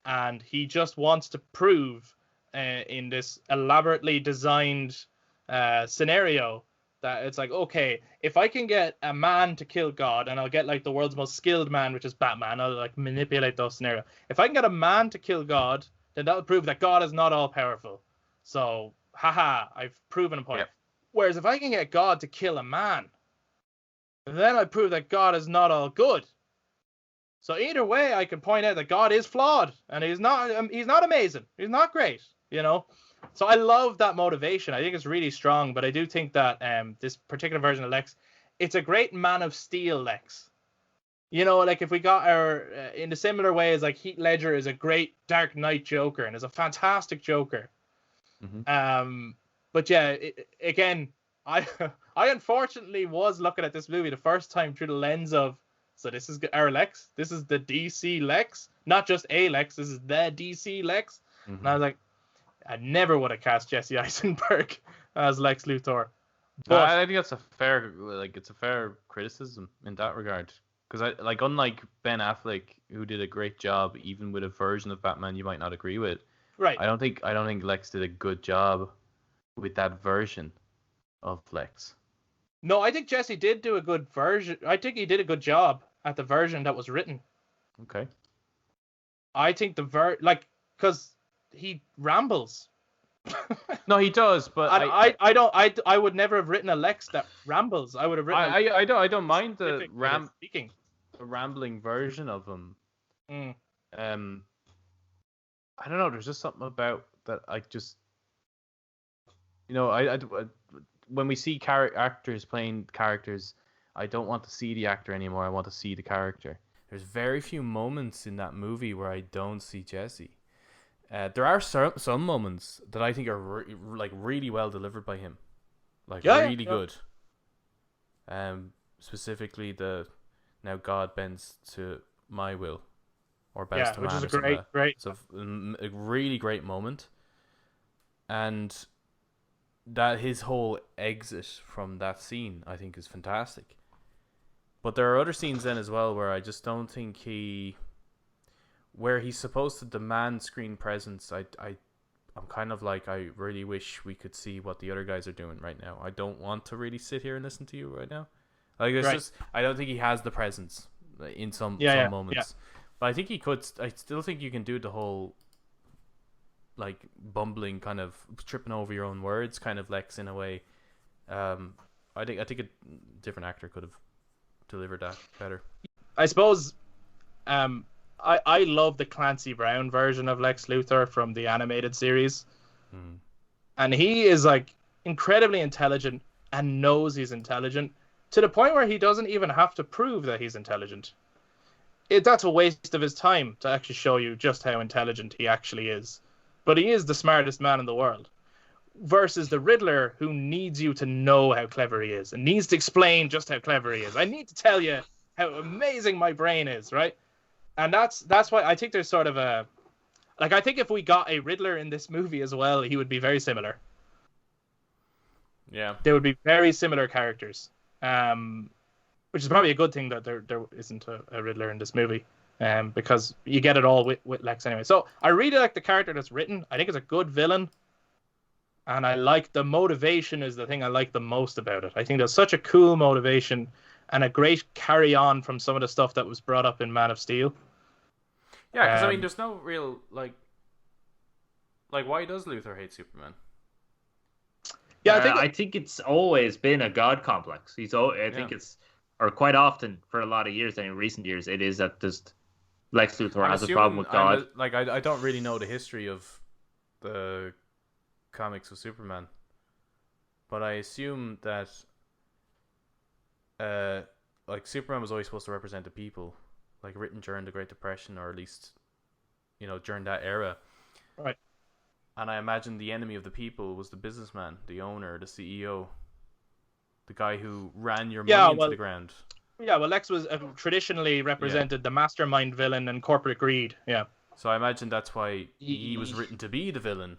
and he just wants to prove in this elaborately designed scenario That it's like, okay, if I can get a man to kill God, and I'll get like the world's most skilled man, which is Batman, I'll like manipulate those scenarios. If I can get a man to kill God, then that'll prove that God is not all powerful. So, haha, I've proven a point. Yep. Whereas if I can get God to kill a man, then I prove that God is not all good. So either way, I can point out that God is flawed, and he's not amazing. He's not great, you know. So I love that motivation. I think it's really strong, but I do think that this particular version of Lex, it's a great Man of Steel Lex. You know, like if we got our in a similar way as like Heath Ledger is a great Dark Knight Joker and is a fantastic Joker. Mm-hmm. But yeah, again, I unfortunately was looking at this movie the first time through the lens of, so this is our Lex, this is the DC Lex, not just a Lex, this is the DC Lex. Mm-hmm. And I was like, I never would have cast Jesse Eisenberg as Lex Luthor. But I think that's a fair criticism in that regard. Because unlike Ben Affleck, who did a great job, even with a version of Batman you might not agree with, right, I don't think Lex did a good job with that version of Lex. No, I think Jesse did do a good version. I think he did a good job at the version that was written. Okay. I think because he rambles. No, he does, but I would never have written a Lex that rambles. I would have written. I don't mind the speaking. The rambling version of him. Mm. I don't know. There's just something about that. I just, you know, I when we see actors playing characters, I don't want to see the actor anymore. I want to see the character. There's very few moments in that movie where I don't see Jesse. There are some moments that I think are really well delivered by him, really good. Specifically the now God bends to my will, or bows to which man. is a great. It's a really great moment, and that his whole exit from that scene I think is fantastic. But there are other scenes then as well where I just don't think where he's supposed to demand screen presence. I'm kind of like, I really wish we could see what the other guys are doing right now. I don't want to really sit here and listen to you right now. Like there's just, I don't think he has the presence in some moments. Yeah. But I think he could. I still think you can do the whole like bumbling, kind of tripping over your own words, kind of Lex in a way. I think a different actor could have delivered that better. I suppose. I love the Clancy Brown version of Lex Luthor from the animated series. Mm. And he is like incredibly intelligent and knows he's intelligent to the point where he doesn't even have to prove that he's intelligent. That's a waste of his time to actually show you just how intelligent he actually is. But he is the smartest man in the world. Versus the Riddler, who needs you to know how clever he is and needs to explain just how clever he is. I need to tell you how amazing my brain is, right? And that's why I think there's sort of a... Like, I think if we got a Riddler in this movie as well, he would be very similar. Yeah. They would be very similar characters. Which is probably a good thing that there isn't a Riddler in this movie. Because you get it all with Lex anyway. So, I really like the character that's written. I think it's a good villain. And I like the motivation is the thing I like the most about it. I think there's such a cool motivation and a great carry on from some of the stuff that was brought up in Man of Steel. Yeah, because I mean, there's no real like why does Luthor hate Superman? Yeah, I think it's always been a god complex. I think it's, or quite often for a lot of years, and in recent years, it is that just Lex Luthor has a problem with God. I don't really know the history of the comics of Superman, but I assume that Superman was always supposed to represent the people, like written during the Great Depression, or at least, you know, during that era. Right. And I imagine the enemy of the people was the businessman, the owner, the CEO, the guy who ran your money into the ground. Yeah, well, Lex was traditionally represented the mastermind villain and corporate greed. Yeah. So I imagine that's why he was written to be the villain.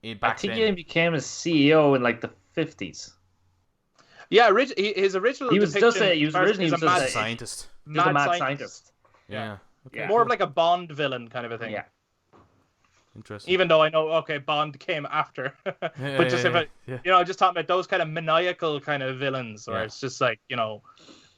I think he became a CEO in like the 50s. Yeah, his original. He was originally a mad scientist. Just a mad scientist. Yeah. Okay. More of like a Bond villain kind of a thing. Yeah. Interesting. Even though I know, okay, Bond came after, but just if just talking about those kind of maniacal kind of villains, where it's just like,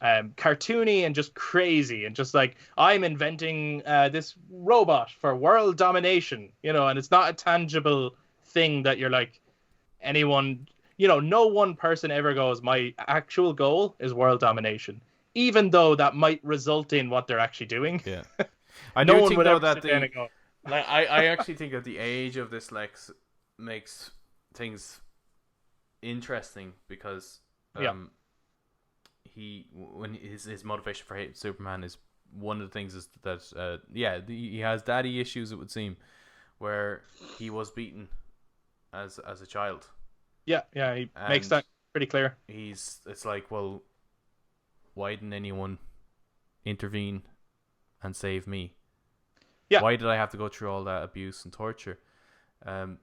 cartoony and just crazy, and just like, I'm inventing this robot for world domination, and it's not a tangible thing that you're like, anyone, no one person ever goes, my actual goal is world domination, even though that might result in what they're actually doing. Yeah. I No do one think would though ever that sit down and go, like I actually think that the age of this Lex makes things interesting, because when his motivation for hating Superman is, one of the things is that he has daddy issues, it would seem, where he was beaten as a child. He makes that pretty clear. It's like, well, why didn't anyone intervene and save me? Yeah. Why did I have to go through all that abuse and torture?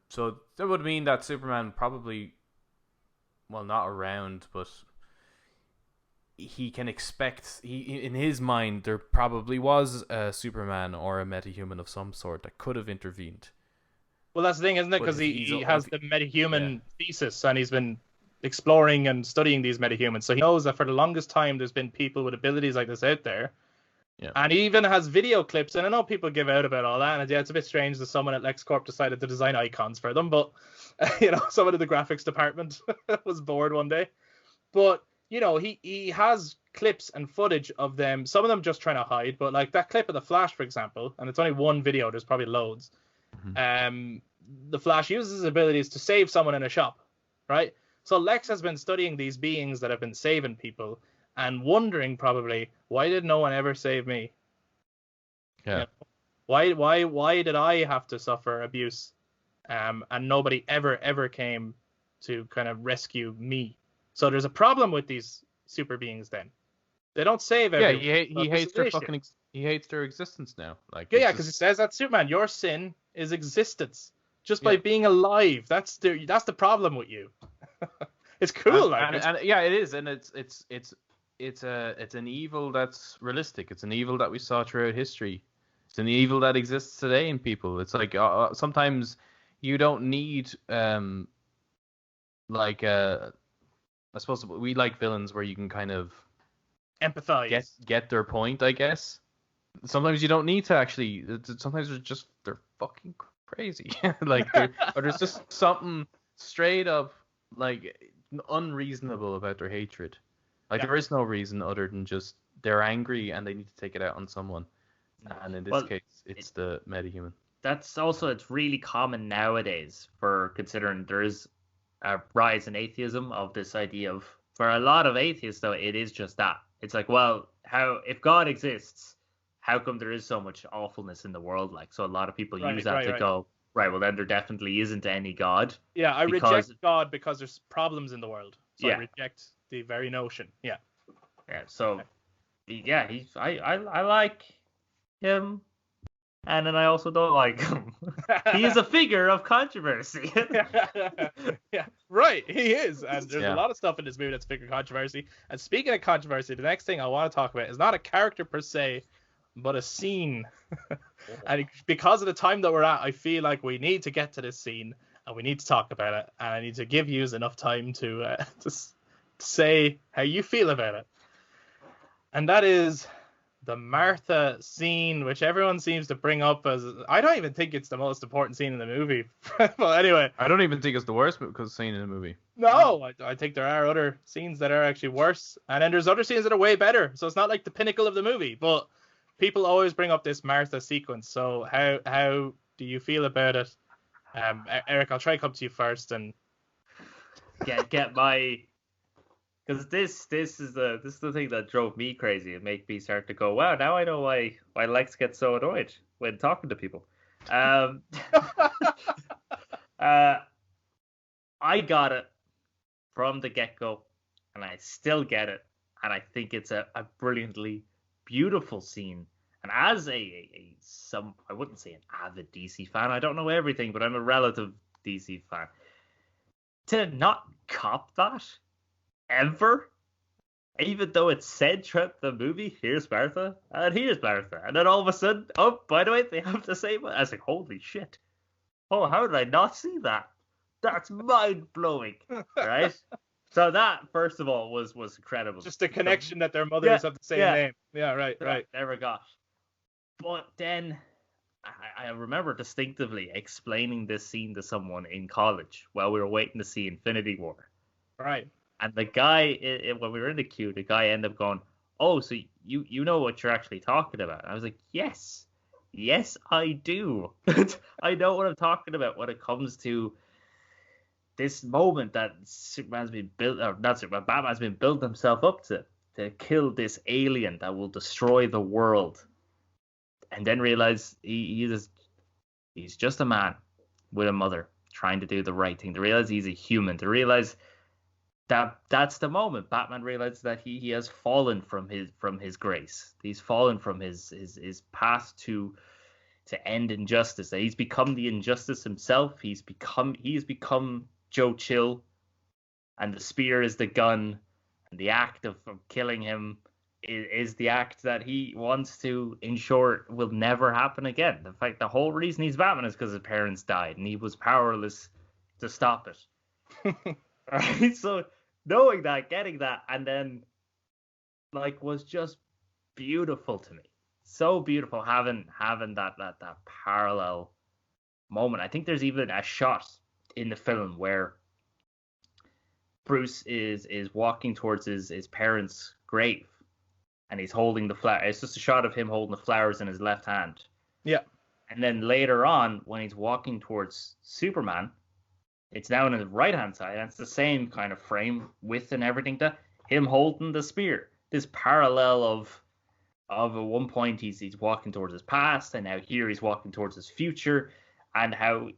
So that would mean that Superman probably, well, not around, but he can expect, in his mind, there probably was a Superman or a metahuman of some sort that could have intervened. Well, that's the thing, isn't it? Because he has the metahuman thesis, and he's been exploring and studying these metahumans. So he knows that for the longest time, there's been people with abilities like this out there. Yeah. And he even has video clips, and I know people give out about all that, and it's a bit strange that someone at LexCorp decided to design icons for them, but someone in the graphics department was bored one day. But he has clips and footage of them, some of them just trying to hide, but like that clip of the Flash, for example, and it's only one video, there's probably loads. The Flash uses his abilities to save someone in a shop, right? So Lex has been studying these beings that have been saving people, and wondering probably, why did no one ever save me? Yeah. Why did I have to suffer abuse? And nobody ever came to kind of rescue me. So there's a problem with these super beings then. They don't save everyone. Yeah, he hates their fucking he hates their existence now. Like, because it says that Superman, your sin is existence. Just by being alive. That's the problem with you. It's cool, and it is, and it's an evil that's realistic. It's an evil that we saw throughout history. It's an evil that exists today in people. It's like sometimes you don't need I suppose we like villains where you can kind of empathize, get their point, I guess. Sometimes you don't need to actually. Sometimes they're fucking crazy. Or there's just something straight up like unreasonable about their hatred. There is no reason other than just they're angry and they need to take it out on someone. And in this case, it's the metahuman. It's really common nowadays, for considering there is a rise in atheism, of this idea of, for a lot of atheists though, it is just that. It's like, well, if God exists, how come there is so much awfulness in the world? Like, so a lot of people use that to go, right, well then there definitely isn't any God. Yeah, I reject God because there's problems in the world. So I reject the very notion. Yeah. Yeah. So, I like him, and then I also don't like him. He is a figure of controversy. Yeah, right. He is, and there's a lot of stuff in this movie that's a figure of controversy. And speaking of controversy, the next thing I want to talk about is not a character per se, but a scene. And because of the time that we're at, I feel like we need to get to this scene and we need to talk about it. And I need to give you enough time to say how you feel about it. And that is the Martha scene, which everyone seems to bring up as, I don't even think it's the most important scene in the movie. But anyway, I don't even think it's the worst scene in the movie. No, I think there are other scenes that are actually worse, and then there's other scenes that are way better. So it's not like the pinnacle of the movie, but people always bring up this Martha sequence. So how do you feel about it? Eric, I'll try to come to you first and get my, because this is the thing that drove me crazy and made me start to go, wow, now I know why Lex gets so annoyed when talking to people. I got it from the get-go, and I still get it, and I think it's a brilliantly beautiful scene. And as I wouldn't say an avid DC fan, I don't know everything, but I'm a relative DC fan, to not cop that ever, even though it's said throughout the movie, here's Martha, and here's Martha, and then all of a sudden, oh, by the way, they have the same one. I was like, holy shit, oh, how did I not see that? That's mind blowing, right? So that, first of all, was incredible. Just the connection that their mothers have the same name. Yeah, right. Never got. But then I remember distinctively explaining this scene to someone in college while we were waiting to see Infinity War. Right. And the guy, when we were in the queue, the guy ended up going, "Oh, so you know what you're actually talking about?" And I was like, "Yes, I do. I know what I'm talking about when it comes to this moment that Superman's been built, or not Superman, Batman's been built himself up to kill this alien that will destroy the world, and then realize he's just a man with a mother trying to do the right thing. To realize he's a human. To realize that's the moment Batman realizes that he has fallen from his grace. He's fallen from his path to end injustice. That he's become the injustice himself. He's become Joe Chill, and the spear is the gun, and the act of killing him is the act that he wants to ensure will never happen again. In fact, the whole reason he's Batman is because his parents died, and he was powerless to stop it. Right? So knowing that, getting that, and then was just beautiful to me. So beautiful having that parallel moment. I think there's even a shot in the film where Bruce is walking towards his parents' grave, and he's holding the flower. It's just a shot of him holding the flowers in his left hand. Yeah. And then later on, when he's walking towards Superman, it's now on his right hand side, and it's the same kind of frame, width and everything, to him holding the spear. This parallel of at one point he's walking towards his past, and now here he's walking towards his future, and how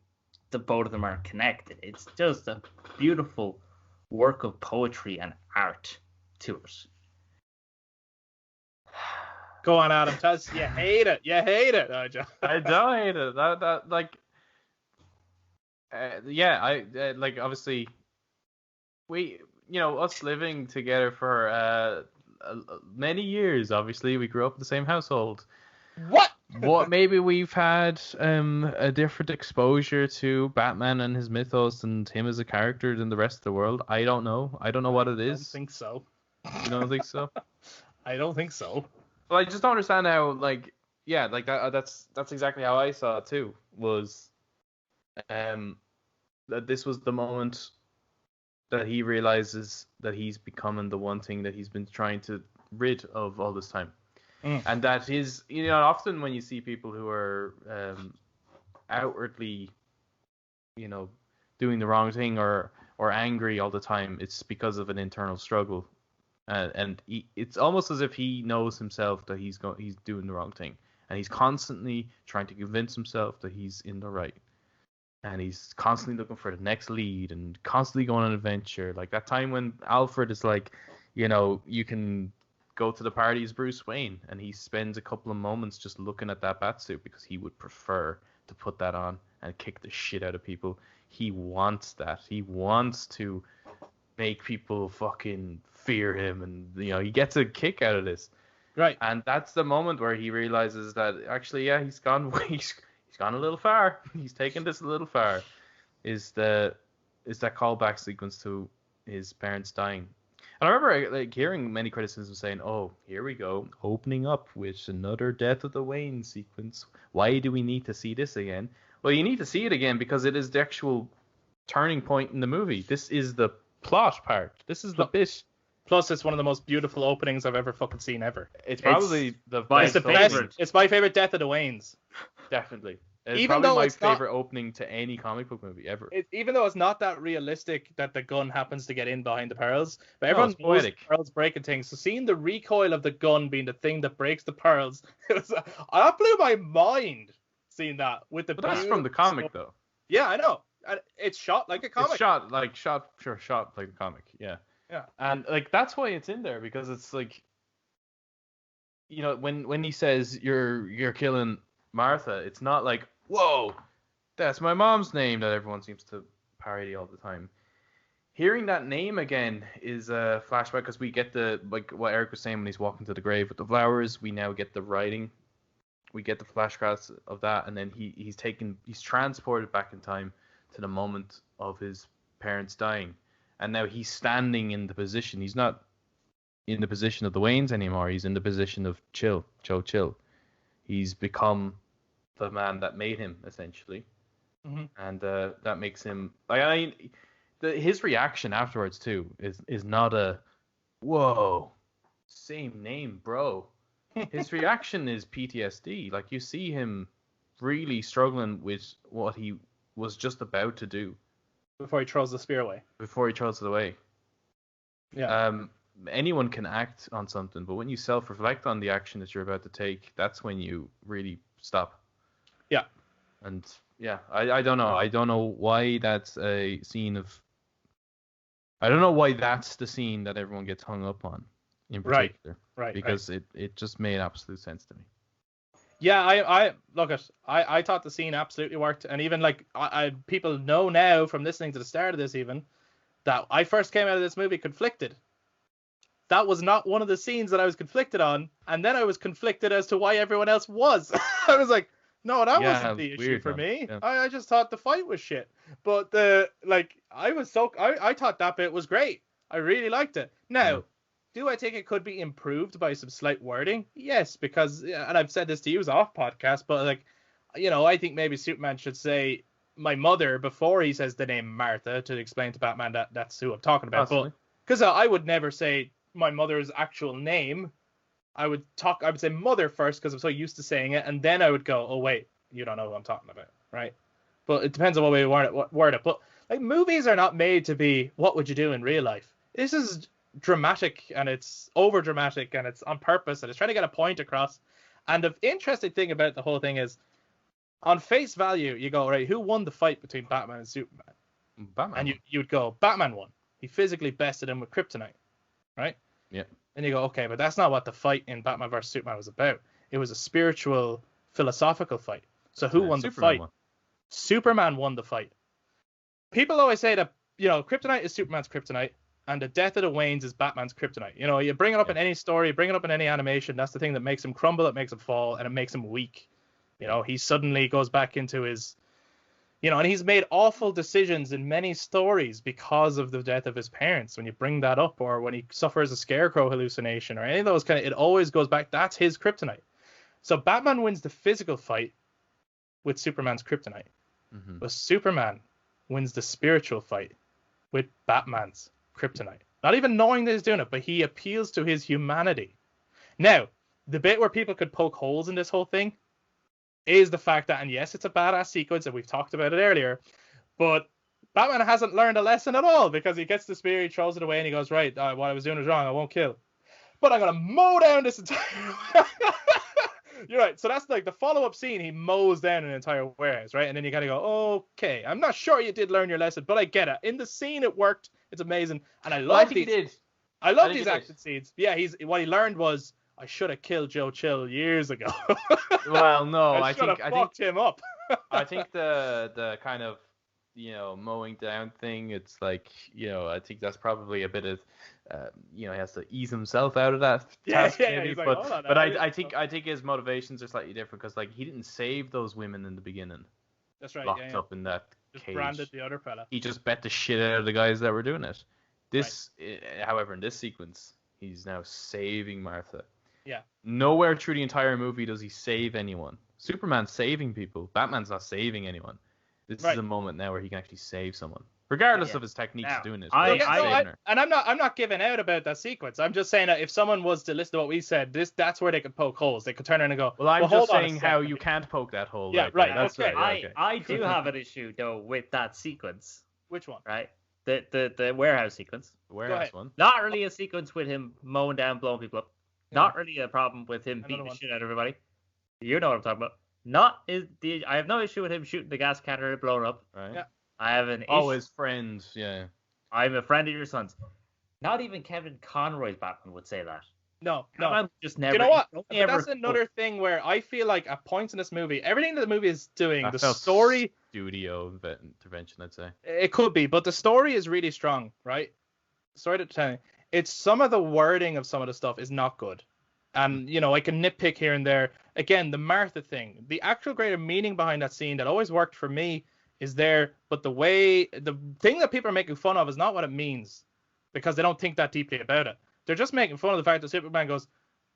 the both of them are connected. It's just a beautiful work of poetry and art to it. Go on, Adam. Tell us you hate it. You hate it. Oh, John. I don't hate it. That like, like obviously, we us living together for many years. Obviously, we grew up in the same household. What maybe we've had a different exposure to Batman and his mythos and him as a character than the rest of the world. I don't know. I don't know what it is. I don't think so. You don't think so? I don't think so. Well, I just don't understand how that's exactly how I saw it too. Was that this was the moment that he realizes that he's becoming the one thing that he's been trying to rid of all this time. And that is, often when you see people who are outwardly, doing the wrong thing or angry all the time, it's because of an internal struggle. And it's almost as if he knows himself that he's doing the wrong thing. And he's constantly trying to convince himself that he's in the right. And he's constantly looking for the next lead and constantly going on an adventure. Like that time when Alfred is like, you can go to the party as Bruce Wayne, and he spends a couple of moments just looking at that batsuit because he would prefer to put that on and kick the shit out of people. He wants that. He wants to make people fucking fear him, and he gets a kick out of this. Right. And that's the moment where he realizes that actually, he's gone he's gone a little far. He's taken this a little far. Is that callback sequence to his parents dying. And I remember hearing many criticisms saying, "Oh, here we go, opening up with another Death of the Wayne sequence. Why do we need to see this again?" Well, you need to see it again because it is the actual turning point in the movie. This is the plot part. This is the bit. Plus, it's one of the most beautiful openings I've ever fucking seen ever. It's probably the best. It's my favorite Death of the Waynes. Definitely. It's Even probably though my it's not, favorite opening to any comic book movie ever. Even though it's not that realistic that the gun happens to get in behind the pearls, but everyone knows the pearls breaking things. So seeing the recoil of the gun being the thing that breaks the pearls, that blew my mind. Seeing that with the. But that's from the comic, though. Yeah, I know. It's shot like a comic. It's shot like a comic. Yeah. Yeah. And that's why it's in there, because it's like, when he says you're killing Martha, it's not like, whoa, that's my mom's name that everyone seems to parody all the time. Hearing that name again is a flashback, because we get what Eric was saying when he's walking to the grave with the flowers. We now get the writing we get the flashbacks of that, and then he's transported back in time to the moment of his parents dying, and now he's standing in the position. He's not in the position of the Waynes anymore. He's in the position of Joe Chill. He's become the man that made him, essentially. Mm-hmm. And that makes him his reaction afterwards too is not a whoa, same name, bro. His reaction is PTSD. Like, you see him really struggling with what he was just about to do Before he throws the spear away. Yeah. Anyone can act on something, but when you self-reflect on the action that you're about to take, that's when you really stop. Yeah. And yeah, I don't know. I don't know why that's a scene of. I don't know why that's the scene that everyone gets hung up on in particular. Right. Because it just made absolute sense to me. Yeah, I thought the scene absolutely worked, and even like people know now from listening to the start of this even that I first came out of this movie conflicted. That was not one of the scenes that I was conflicted on, and then I was conflicted as to why everyone else was. I was like, no, that wasn't the issue for me. Yeah. I just thought the fight was shit. But I thought that bit was great. I really liked it. Now, do I think it could be improved by some slight wording? Yes, because, and I've said this to you off podcast, but like, I think maybe Superman should say my mother before he says the name Martha to explain to Batman that that's who I'm talking about. Possibly. But because I would never say my mother's actual name. I would say mother first because I'm so used to saying it, and then I would go, oh wait, you don't know who I'm talking about, right? But it depends on what way you word it. But like, movies are not made to be what would you do in real life. This is dramatic, and it's over dramatic, and it's on purpose, and it's trying to get a point across. And the interesting thing about the whole thing is, on face value, you go, right, who won the fight between Batman and Superman? Batman. And you'd go, Batman won. He physically bested him with Kryptonite, right? Yeah. And you go, okay, but that's not what the fight in Batman vs Superman was about. It was a spiritual, philosophical fight. So who won the fight? Superman won the fight. People always say that, Kryptonite is Superman's kryptonite, and the death of the Waynes is Batman's kryptonite. You bring it up in any story, bring it up in any animation, that's the thing that makes him crumble, it makes him fall, and it makes him weak. He suddenly goes back into his... and he's made awful decisions in many stories because of the death of his parents. When you bring that up, or when he suffers a scarecrow hallucination, or any of those it always goes back. That's his kryptonite. So Batman wins the physical fight with Superman's kryptonite. Mm-hmm. But Superman wins the spiritual fight with Batman's kryptonite. Not even knowing that he's doing it, but he appeals to his humanity. Now, the bit where people could poke holes in this whole thing is the fact that, and yes, it's a badass sequence, and we've talked about it earlier, but Batman hasn't learned a lesson at all, because he gets the spear, he throws it away, and he goes, right, what I was doing was wrong, I won't kill. But I'm going to mow down this entire... You're right, so that's like the follow-up scene, he mows down an entire warehouse, right? And then you kind of go, okay, I'm not sure you did learn your lesson, but I get it. In the scene, it worked, it's amazing, and I love these... I love these action scenes. Yeah, what he learned was, I should have killed Joe Chill years ago. Well, no, I think fucked him up. I think the kind of mowing down thing, it's like I think that's probably a bit of he has to ease himself out of that task maybe. Like, but I think his motivations are slightly different, because like he didn't save those women in the beginning. That's right. Locked up in that just cage. Branded the other fella. He just bet the shit out of the guys that were doing it. However, in this sequence, he's now saving Martha. Yeah. Nowhere through the entire movie does he save anyone. Superman's saving people. Batman's not saving anyone. This is a moment now where he can actually save someone, regardless of his techniques of doing it. And I'm not giving out about that sequence. I'm just saying that if someone was to listen to what we said, that's where they could poke holes. They could turn around and go, well, I'm just saying how you can't poke that hole. Yeah, right. That's okay. right. I do have an issue though with that sequence. Which one? Right. The warehouse sequence. The warehouse one. Not really a sequence with him mowing down, blowing people up. Not really a problem with him beating the shit out of everybody. You know what I'm talking about. I have no issue with him shooting the gas cannon and blowing up. Right. Yeah. I have an issue. Oh, his friends, yeah. I'm a friend of your son's. Not even Kevin Conroy's Batman would say that. No. Just never. You know what? That's another thing where I feel like at points in this movie, everything that the movie is doing, the story... Studio intervention, I'd say. It could be, but the story is really strong, right? Sorry to tell you. It's some of the wording of some of the stuff is not good. And, you know, I can nitpick here and there. Again, the Martha thing, the actual greater meaning behind that scene that always worked for me is there, but the thing that people are making fun of is not what it means, because they don't think that deeply about it. They're just making fun of the fact that Superman goes,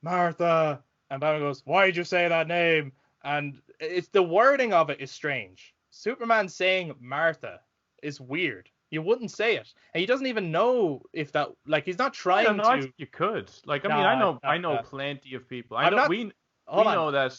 Martha, and Batman goes, why'd you say that name? And it's the wording of it is strange. Superman saying Martha is weird. You wouldn't say it, and he doesn't even know if that, like, he's not trying I to. think you could. Like, I mean, Nah, I know plenty of people. I'm not- We Hold on. know that.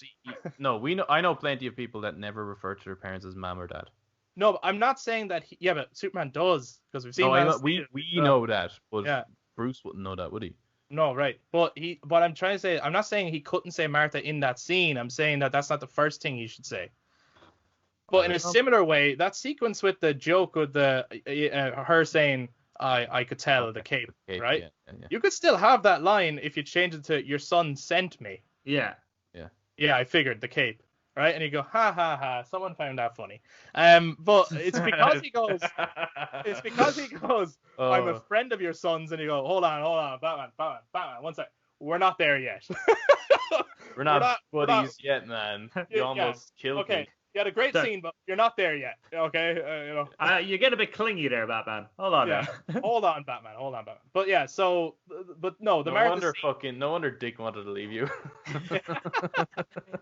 I know plenty of people that never refer to their parents as mom or dad. No, but I'm not saying that. Yeah, but Superman does, because we've seen. No, Man of we Steel. know that, but Yeah. Bruce wouldn't know that, would he? No, right. But I'm trying to say, I'm not saying he couldn't say Martha in that scene. I'm saying that that's not the first thing he should say. But in a similar way, that sequence with the joke with the her saying, I could tell the cape, right? Yeah. You could still have that line if you change it to your son sent me. Yeah. Yeah, I figured the cape, right? And you go, ha ha ha, someone found that funny. But it's because he goes, I'm a friend of your son's, and you go, hold on, Batman, one sec, we're not there yet. We're not buddies yet, man. You almost killed me. You had a great scene, but you're not there yet. Okay, you know. You get a bit clingy there, Batman. Hold on. Yeah. Hold on, Batman. But yeah, so, but no, the Martha scene. No wonder Dick wanted to leave you.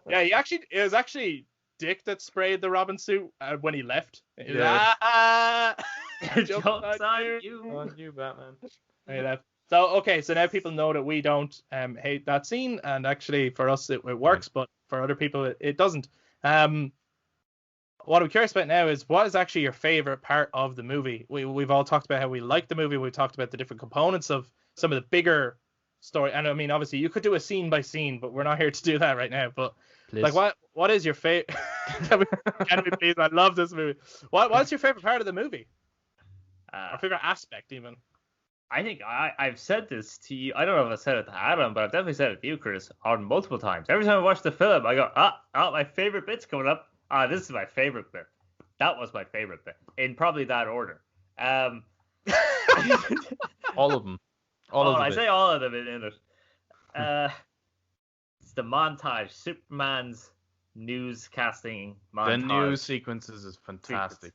Yeah, it was actually Dick that sprayed the Robin suit when he left. Yeah. Joke's on you. On you, Batman. He left. So okay, so now people know that we don't hate that scene, and actually for us it works, but for other people it doesn't. What I'm curious about now is, what is actually your favorite part of the movie? We've all talked about how we like the movie. We've talked about the different components of some of the bigger story. And I mean, obviously, you could do a scene by scene, but we're not here to do that right now. But please. Like, what is your favorite? Can we please? I love this movie. What's your favorite part of the movie? Or favorite aspect, even? I think I've said this to you. I don't know if I said it to Adam, but I've definitely said it to you, Chris, on multiple times. Every time I watch the film, I go, my favorite bit's coming up. This is my favorite bit. That was my favorite bit, in probably that order. All of them. I say all of them in it. It's the montage, Superman's newscasting montage. The news sequences is fantastic.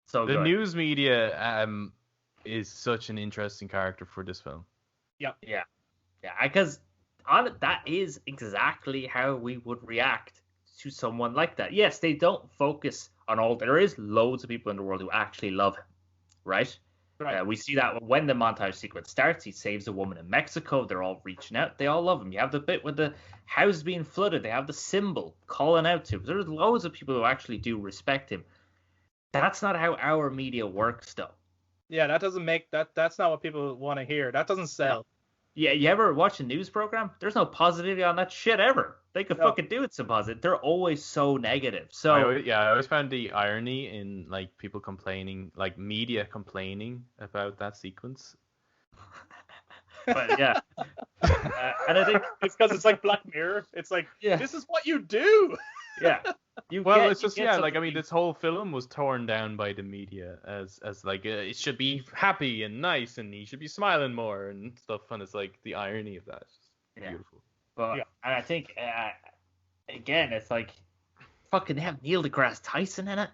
So the good. news media is such an interesting character for this film. Yeah, because that is exactly how we would react to someone like that. Yes, they don't focus on all. There is loads of people in the world who actually love him, right? We see that when the montage sequence starts. He saves a woman in Mexico. They're all reaching out. They all love him. You have the bit with the house being flooded. They have the symbol calling out to him. There's loads of people who actually do respect him. That's not how our media works, though. Yeah, that doesn't make that. That's not what people want to hear. That doesn't sell. Yeah, you ever watch a news program? There's no positivity on that shit ever. They could fucking do it so positive. They're always so negative. So I always found the irony in, like, people complaining, like media complaining about that sequence. But yeah, and I think it's because it's like Black Mirror. It's like, this is what you do. Yeah. This whole film was torn down by the media as like it should be happy and nice and he should be smiling more and stuff, and it's like the irony of that is just beautiful. But and I think again, it's like fucking they have Neil deGrasse Tyson in it.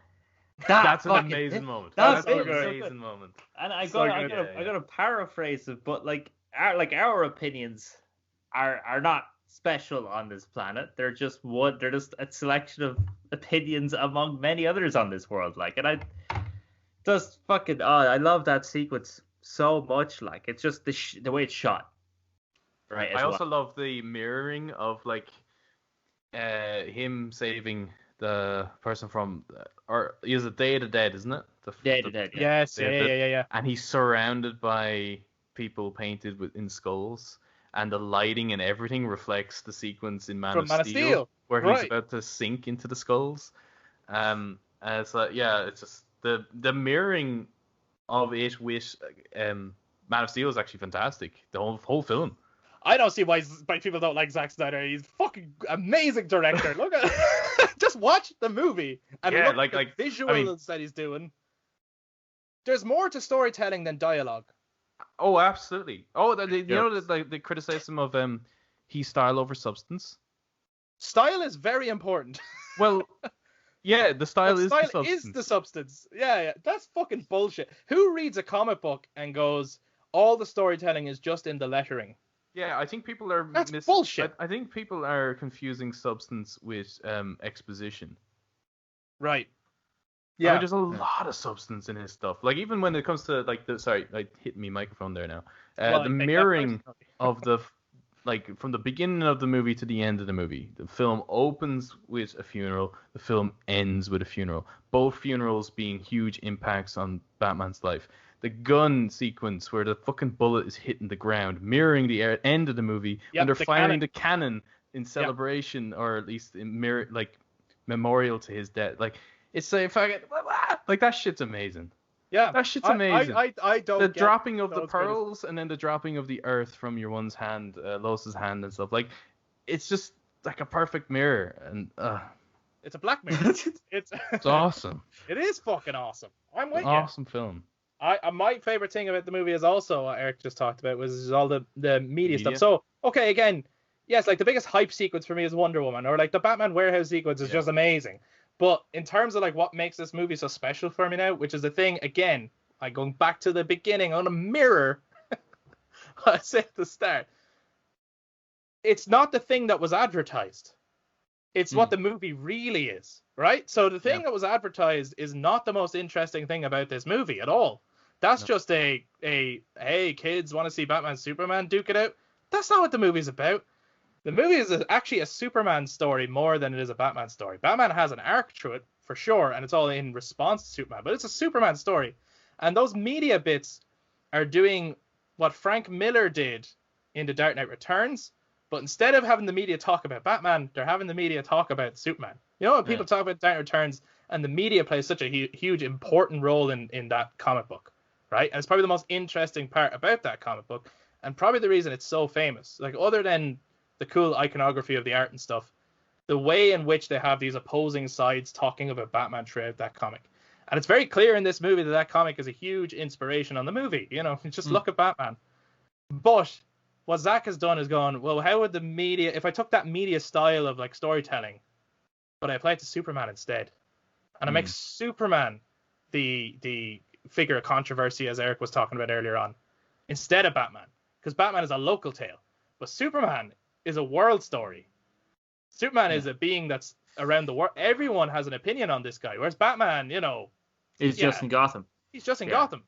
That's an amazing moment. That's an amazing moment. And I gotta paraphrase it, but like our opinions are not special on this planet. They're just a selection of opinions among many others on this world. Like, and I just fucking I love that sequence so much. Like, it's just the way it's shot. Right. I also love the mirroring of like him saving the person from, or is it Day of the Dead, isn't it? Day of the Dead. Yes. Yeah. And he's surrounded by people painted in skulls. And the lighting and everything reflects the sequence in Man of Steel, where he's about to sink into the skulls. It's just the mirroring of it with Man of Steel is actually fantastic. The whole film. I don't see why people don't like Zack Snyder. He's fucking amazing director. Look at just watch the movie and look at the visuals that he's doing. There's more to storytelling than dialogue. Oh, absolutely. Oh, the criticism of he's style over substance. Style is very important. Well, yeah, the style is the substance. Is the substance. Yeah, that's fucking bullshit. Who reads a comic book and goes, all the storytelling is just in the lettering? Yeah, I think people are bullshit. I think people are confusing substance with exposition. Right. Yeah. I mean, there's a lot of substance in his stuff. Like even when it comes to like I hit me microphone there now. The mirroring of the like from the beginning of the movie to the end of the movie. The film opens with a funeral. The film ends with a funeral. Both funerals being huge impacts on Batman's life. The gun sequence where the fucking bullet is hitting the ground, mirroring the end of the movie when they're firing the cannon in celebration, or at least in memorial to his death. Like it's like that shit's amazing. Yeah, that shit's amazing. I don't. The dropping of the pearls and then the dropping of the earth from your one's hand, Lois's hand and stuff. Like it's just like a perfect mirror, and it's a black mirror. It's awesome. It is fucking awesome. I'm with you. Awesome film. My favorite thing about the movie is also what Eric just talked about, was all the media stuff. So okay, again, yes, like the biggest hype sequence for me is Wonder Woman, or like the Batman warehouse sequence is just amazing. But in terms of like what makes this movie so special for me now, which is the thing, again, like going back to the beginning on a mirror, I said at the start, it's not the thing that was advertised. It's what the movie really is, right? So the thing that was advertised is not the most interesting thing about this movie at all. That's just a hey, kids want to see Batman Superman duke it out. That's not what the movie's about. The movie is actually a Superman story more than it is a Batman story. Batman has an arc through it, for sure, and it's all in response to Superman, but it's a Superman story. And those media bits are doing what Frank Miller did in The Dark Knight Returns, but instead of having the media talk about Batman, they're having the media talk about Superman. You know, when people talk about Dark Knight Returns, and the media plays such a huge, important role in that comic book, right? And it's probably the most interesting part about that comic book, and probably the reason it's so famous. Like, other than the cool iconography of the art and stuff, the way in which they have these opposing sides talking about Batman throughout that comic. And it's very clear in this movie that comic is a huge inspiration on the movie. You know, just look at Batman. But what Zack has done is gone, well, how would the media, if I took that media style of like storytelling, but I applied it to Superman instead, and I make Superman the figure of controversy, as Eric was talking about earlier on, instead of Batman, because Batman is a local tale, but Superman is a world story. Superman is a being that's around the world. Everyone has an opinion on this guy, whereas Batman, you know, is just in Gotham. He's just in Gotham.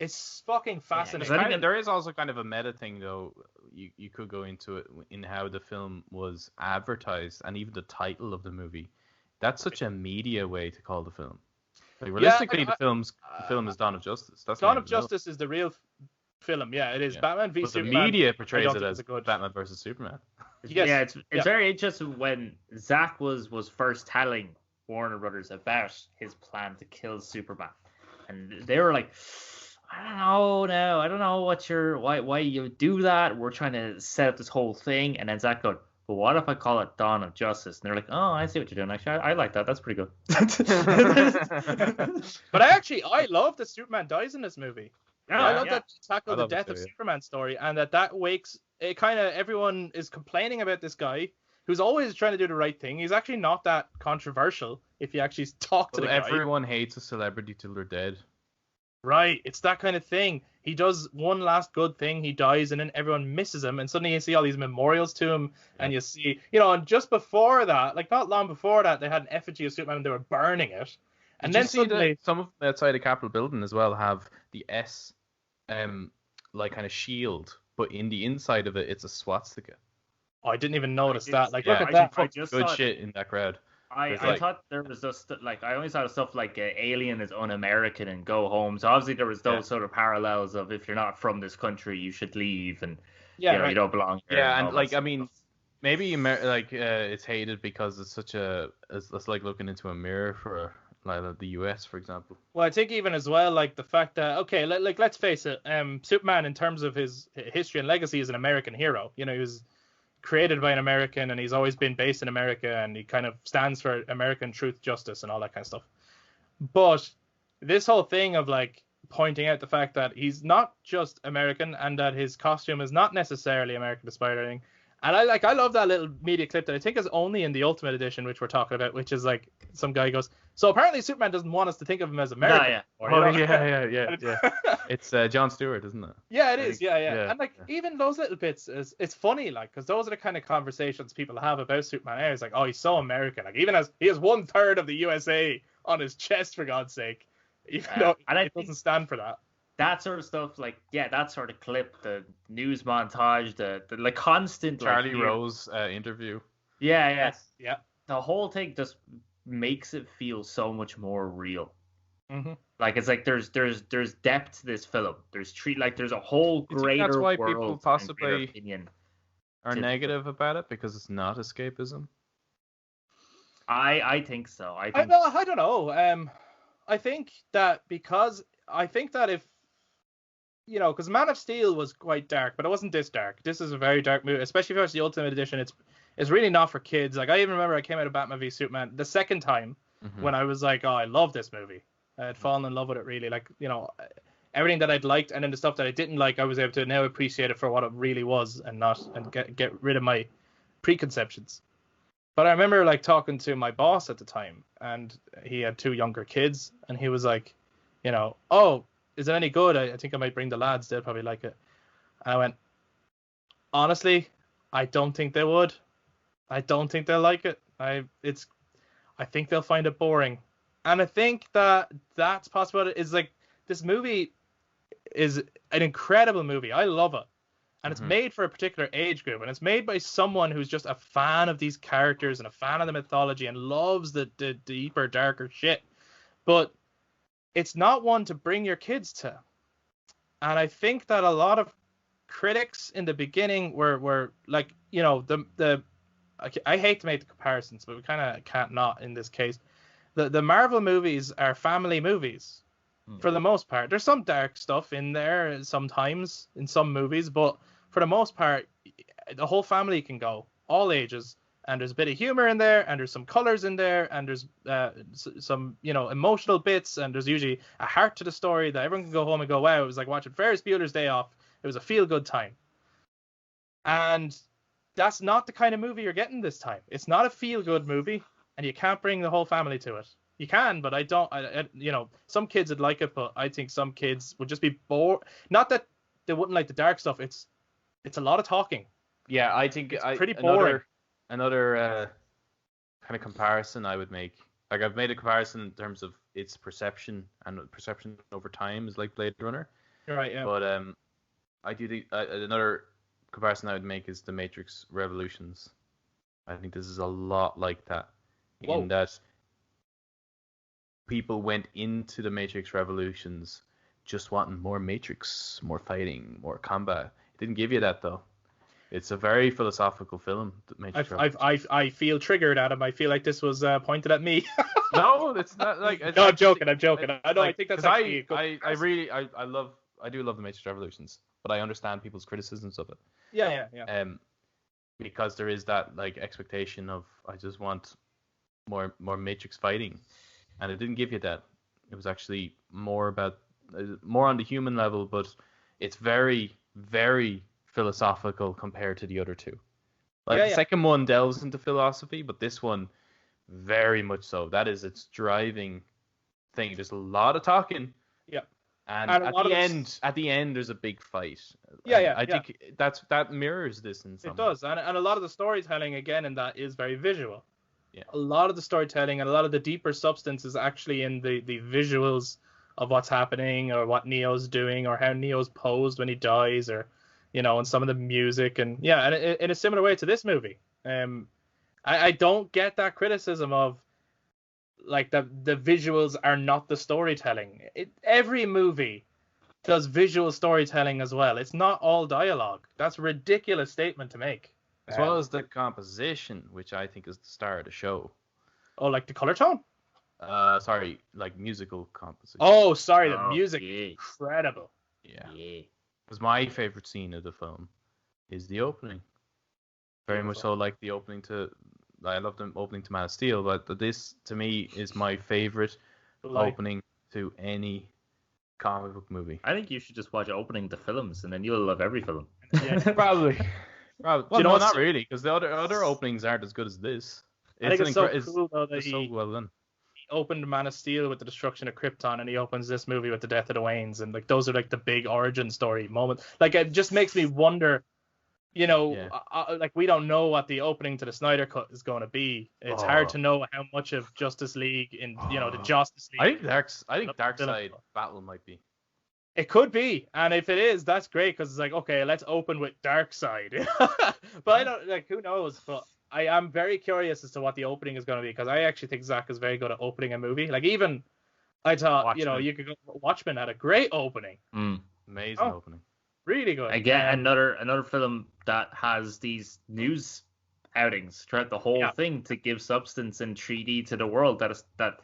It's fucking fascinating. I think there is also kind of a meta thing, though. You could go into it in how the film was advertised, and even the title of the movie. That's such a media way to call the film. Like, realistically, the film is Dawn of Justice. That's Dawn of Justice is the real film. Yeah, it is Batman v Superman. The media portrays it as Batman versus Superman. Yes. Yeah, it's very interesting when Zack was first telling Warner Brothers about his plan to kill Superman, and they were like, I don't know why you do that. We're trying to set up this whole thing. And then Zack goes, but what if I call it Dawn of Justice? And they're like, oh, I see what you're doing. Actually, I like that. That's pretty good. But I love that Superman dies in this movie. I love that they tackle the death of Superman story, and that wakes it kind of, everyone is complaining about this guy who's always trying to do the right thing. He's actually not that controversial if you actually talk to the guy. Everyone hates a celebrity till they're dead. Right, it's that kind of thing. He does one last good thing, he dies, and then everyone misses him, and suddenly you see all these memorials to him, and you see, you know, and just before that, like not long before that, they had an effigy of Superman and they were burning it. And then suddenly, some of them outside the Capitol building as well have the S, like kind of shield, but in the inside of it, it's a swastika. Oh, I didn't even notice that. Like, look at that. Good shit in that crowd. I thought there was just like, I only saw the stuff like Alien is un-American and go home. So obviously there was those sort of parallels of if you're not from this country, you should leave, and you don't belong here. Yeah, and like, I mean, maybe it's hated because it's such it's like looking into a mirror for like the US, for example. Well, I think even as well, like the fact that, okay, like let's face it, Superman in terms of his history and legacy is an American hero. You know, he was created by an American, and he's always been based in America, and he kind of stands for American truth, justice, and all that kind of stuff. But this whole thing of like pointing out the fact that he's not just American, and that his costume is not necessarily American despite everything, And I love that little media clip that I think is only in the Ultimate Edition, which we're talking about, which is like some guy goes, so apparently Superman doesn't want us to think of him as American. yeah. Oh, yeah. It's Jon Stewart, isn't it? Yeah, it is. Yeah. And like yeah. even those little bits, it's funny, like, because those are the kind of conversations people have about Superman. It's like, oh, he's so American. Like, even as he has 1/3 of the USA on his chest, for God's sake, even though it doesn't stand for that. That sort of stuff, like, yeah, that sort of clip, the news montage, the like constant Charlie Rose interview. Yeah. Yeah. The whole thing just makes it feel so much more real. Mm-hmm. Like, it's like there's depth to this film. There's a whole greater that's why world people possibly opinion are negative about it, because it's not escapism. I think so. I don't know. I think that if because Man of Steel was quite dark, but it wasn't this dark. This is a very dark movie, especially if you watch the Ultimate Edition. It's really not for kids. Like, I even remember I came out of Batman v Superman the second time when I was like, oh, I love this movie. I had fallen in love with it, really. Like, everything that I'd liked, and then the stuff that I didn't like, I was able to now appreciate it for what it really was, and get rid of my preconceptions. But I remember like talking to my boss at the time, and he had 2 younger kids, and he was like, oh, is it any good? I think I might bring the lads. They'll probably like it. And I went, honestly, I don't think they would. I don't think they'll like it. I think they'll find it boring. And I think that's possible. Is like, this movie is an incredible movie. I love it. And it's made for a particular age group. And it's made by someone who's just a fan of these characters and a fan of the mythology and loves the deeper, darker shit. But it's not one to bring your kids to. And I think that a lot of critics in the beginning were like, I hate to make the comparisons, but we kind of can't not in this case. The Marvel movies are family movies for the most part. There's some dark stuff in there sometimes in some movies, but for the most part, the whole family can go, all ages. And there's a bit of humor in there, and there's some colors in there, and there's some, emotional bits, and there's usually a heart to the story that everyone can go home and go, wow, it was like watching Ferris Bueller's Day Off. It was a feel-good time. And that's not the kind of movie you're getting this time. It's not a feel-good movie, and you can't bring the whole family to it. You can, but I don't. Some kids would like it, but I think some kids would just be bored. Not that they wouldn't like the dark stuff. It's a lot of talking. Yeah, I think it's pretty boring. Another kind of comparison I would make, like, I've made a comparison in terms of its perception, and perception over time is like Blade Runner. You're right, yeah. But I do think another comparison I would make is the Matrix Revolutions. I think this is a lot like that. Whoa. In that people went into the Matrix Revolutions just wanting more Matrix, more fighting, more combat. It didn't give you that, though. It's a very philosophical film. I feel triggered, Adam. I feel like this was pointed at me. No, it's not like. No, I'm joking. I know. I think that's actually good. I do love the Matrix Revolutions, but I understand people's criticisms of it. Yeah. Because there is that like expectation of, I just want more Matrix fighting, and it didn't give you that. It was actually more about more on the human level, but it's very, very philosophical compared to the other two. Like, the second one delves into philosophy, but this one very much so. That is its driving thing. There's a lot of talking. Yeah. And at the end there's a big fight. I think that mirrors this in some way. It does. And a lot of the storytelling again in that is very visual. Yeah. A lot of the storytelling and a lot of the deeper substance is actually in the visuals of what's happening, or what Neo's doing, or how Neo's posed when he dies, or and some of the music, and in a similar way to this movie. I don't get that criticism of like the visuals are not the storytelling. Every movie does visual storytelling as well. It's not all dialogue. That's a ridiculous statement to make. As well as the composition, which I think is the star of the show. Oh, like the color tone? Sorry, like musical composition. Oh, sorry, the music, incredible. Yeah. Because my favorite scene of the film is the opening. Very much so like the opening to... I love the opening to Man of Steel, but this, to me, is my favorite opening to any comic book movie. I think you should just watch opening the films, and then you'll love every film. Yeah, probably. Well, you know no, what's not so- really, because the other openings aren't as good as this. I think it's so It's cool though that just so he well done. opened Man of Steel with the destruction of Krypton, and he opens this movie with the death of the Waynes, and like those are like the big origin story moments. Like it just makes me wonder. Yeah. Like we don't know what the opening to the Snyder Cut is going to be. It's hard to know how much of Justice League in the Justice League. I think Darkseid Battle might be. It could be, and if it is, that's great because it's like, okay, let's open with Darkseid. But I don't like, who knows? But I am very curious as to what the opening is going to be because I actually think Zack is very good at opening a movie. Like even I thought, Watchmen. you could go. Watchmen had a great opening, Amazing opening. really good. Again, another film that has these news outings throughout the whole thing to give substance and 3D to the world. That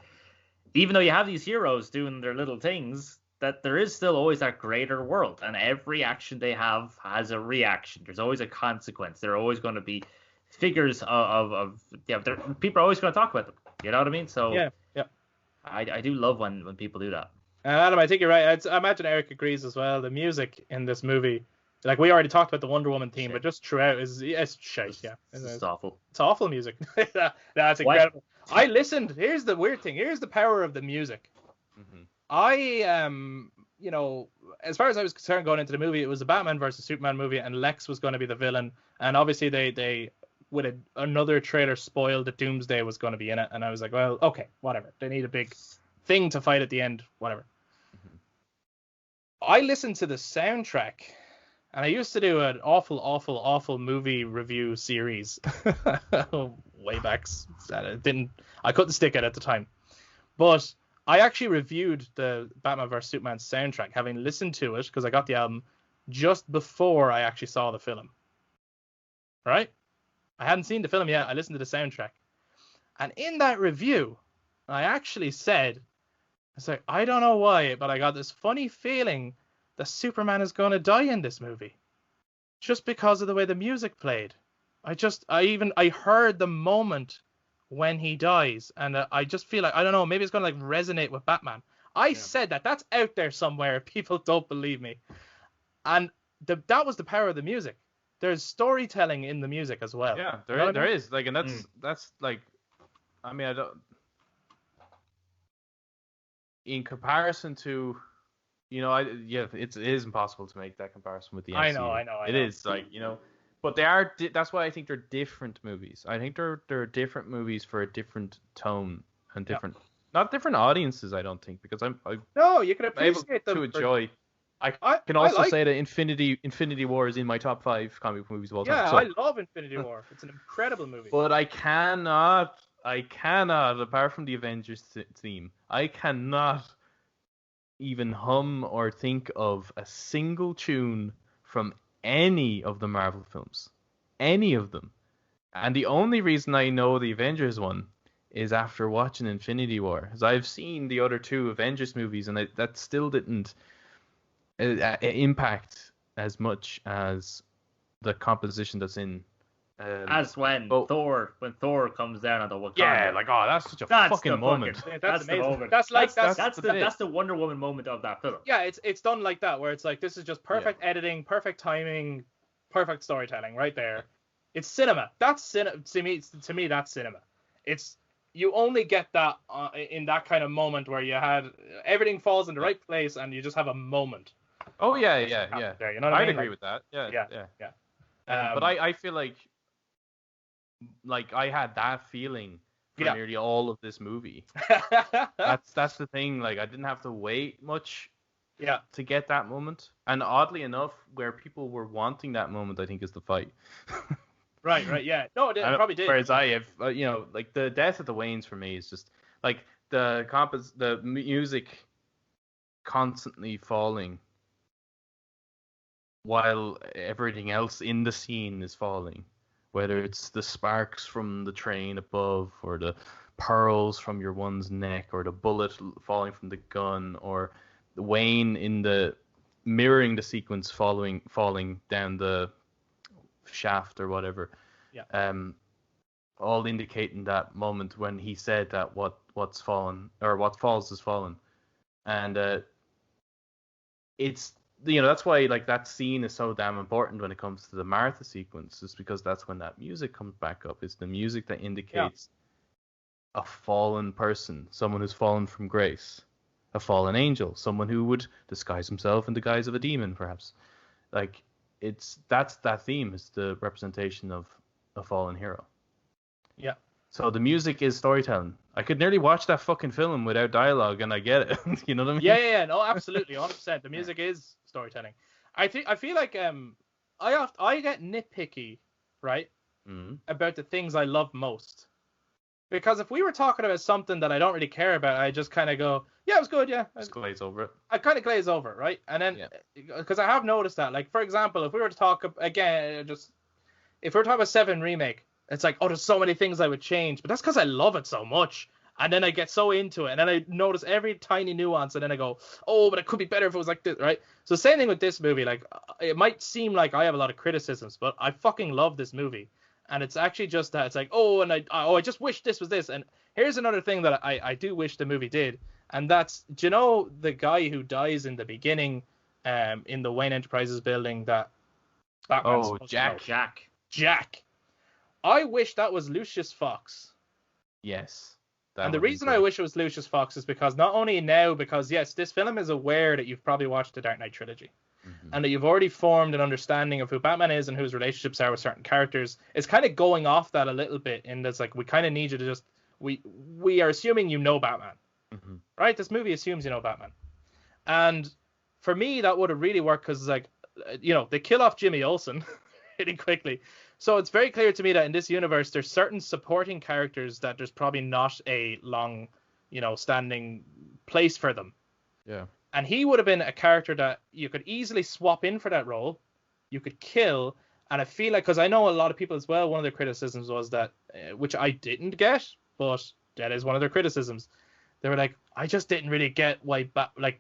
even though you have these heroes doing their little things, that there is still always that greater world, and every action they have has a reaction. There's always a consequence. There are always going to be figures of people are always going to talk about them. You know what I mean? So yeah. I do love when people do that. Adam, I think you're right. I imagine Eric agrees as well. The music in this movie, like we already talked about the Wonder Woman theme, but just throughout it's shite. Yeah, It's awful. It's awful music. That's incredible. I listened. Here's the weird thing. Here's the power of the music. Mm-hmm. I as far as I was concerned going into the movie, it was a Batman versus Superman movie, and Lex was going to be the villain. And obviously they with another trailer spoiled that Doomsday was going to be in it, and I was like, well, okay, whatever. They need a big thing to fight at the end, whatever. Mm-hmm. I listened to the soundtrack, and I used to do an awful movie review series way back. I couldn't stick it at the time, but I actually reviewed the Batman vs Superman soundtrack, having listened to it because I got the album just before I actually saw the film. Right? I hadn't seen the film yet. I listened to the soundtrack, and in that review, I actually said, "It's like I don't know why, but I got this funny feeling that Superman is going to die in this movie, just because of the way the music played. I heard the moment when he dies, and I just feel like, I don't know, maybe it's going to like resonate with Batman." I said that's out there somewhere. People don't believe me, and that was the power of the music. There's storytelling in the music as well. Yeah, there is like, and that's like, I mean, I don't. In comparison to, it is impossible to make that comparison with the MCU. I know. It is like, but that's why I think they're different movies. I think they're different movies for a different tone and not different audiences. I don't think, because you can appreciate them to enjoy. I can also say that Infinity War is in my top 5 comic book movies of all time. Yeah, I love Infinity War. It's an incredible movie. But I cannot, apart from the Avengers theme, I cannot even hum or think of a single tune from any of the Marvel films. Any of them. And the only reason I know the Avengers one is after watching Infinity War. Because I've seen the other 2 Avengers movies, and that still didn't impact as much as the composition that's in. As when Thor comes down on the Wakanda. Yeah, like, that's such a fucking moment. That's amazing. the moment. That's the Wonder Woman moment of that film. Yeah, it's done like that, where it's like, this is just perfect editing, perfect timing, perfect storytelling right there. It's cinema. That's cinema to me. That's cinema. You only get that in that kind of moment where you had everything falls in the right place and you just have a moment. Oh yeah. There, you know what I mean? I'd agree with that. Yeah. But I feel like I had that feeling for nearly all of this movie. That's the thing. Like, I didn't have to wait much to get that moment. And oddly enough, where people were wanting that moment, I think, is the fight. Right, yeah. No, it probably did. Whereas I have, like, the death of the Waynes for me is just like the music constantly falling while everything else in the scene is falling. Whether it's the sparks from the train above, or the pearls from your one's neck, or the bullet falling from the gun, or Wayne in the mirroring the sequence falling down the shaft or whatever. Yeah. All indicating that moment when he said that what's fallen, or what falls is fallen. And it's that's why like that scene is so damn important when it comes to the Martha sequence, is because that's when that music comes back up. It's the music that indicates a fallen person, someone who's fallen from grace, a fallen angel, someone who would disguise himself in the guise of a demon, perhaps. Like that's that theme is the representation of a fallen hero. Yeah. So the music is storytelling. I could nearly watch that fucking film without dialogue, and I get it. You know what I mean? Yeah. No, absolutely, 100%. The music is storytelling. I feel like I get nitpicky, right, about the things I love most. Because if we were talking about something that I don't really care about, I just kind of go, yeah, it was good, yeah. Just glaze over it. I kind of glaze over it, right? And then, because I have noticed that, like, for example, if we were to talk, again, if we were talking about 7 Remake, it's like, oh, there's so many things I would change. But that's because I love it so much. And then I get so into it. And then I notice every tiny nuance. And then I go, oh, but it could be better if it was like this, right? So same thing with this movie. Like, it might seem like I have a lot of criticisms, but I fucking love this movie. And it's actually just that it's like, I just wish this was this. And here's another thing that I do wish the movie did. And that's, do you know the guy who dies in the beginning in the Wayne Enterprises building that Batman's Jack. I wish that was Lucius Fox. Yes. And the reason I wish it was Lucius Fox is because not only now, because yes, this film is aware that you've probably watched the Dark Knight trilogy. And that you've already formed an understanding of who Batman is and who his relationships are with certain characters. It's kind of going off that a little bit, and it's like we kind of need you to just we are assuming you know Batman, right? This movie assumes you know Batman, and for me that would have really worked because like they kill off Jimmy Olsen pretty quickly, so it's very clear to me that in this universe there's certain supporting characters that there's probably not a long standing place for them. Yeah. And he would have been a character that you could easily swap in for that role. You could kill. And I feel like, because I know a lot of people as well, one of their criticisms was that, which I didn't get, but that is one of their criticisms. They were like, I just didn't really get why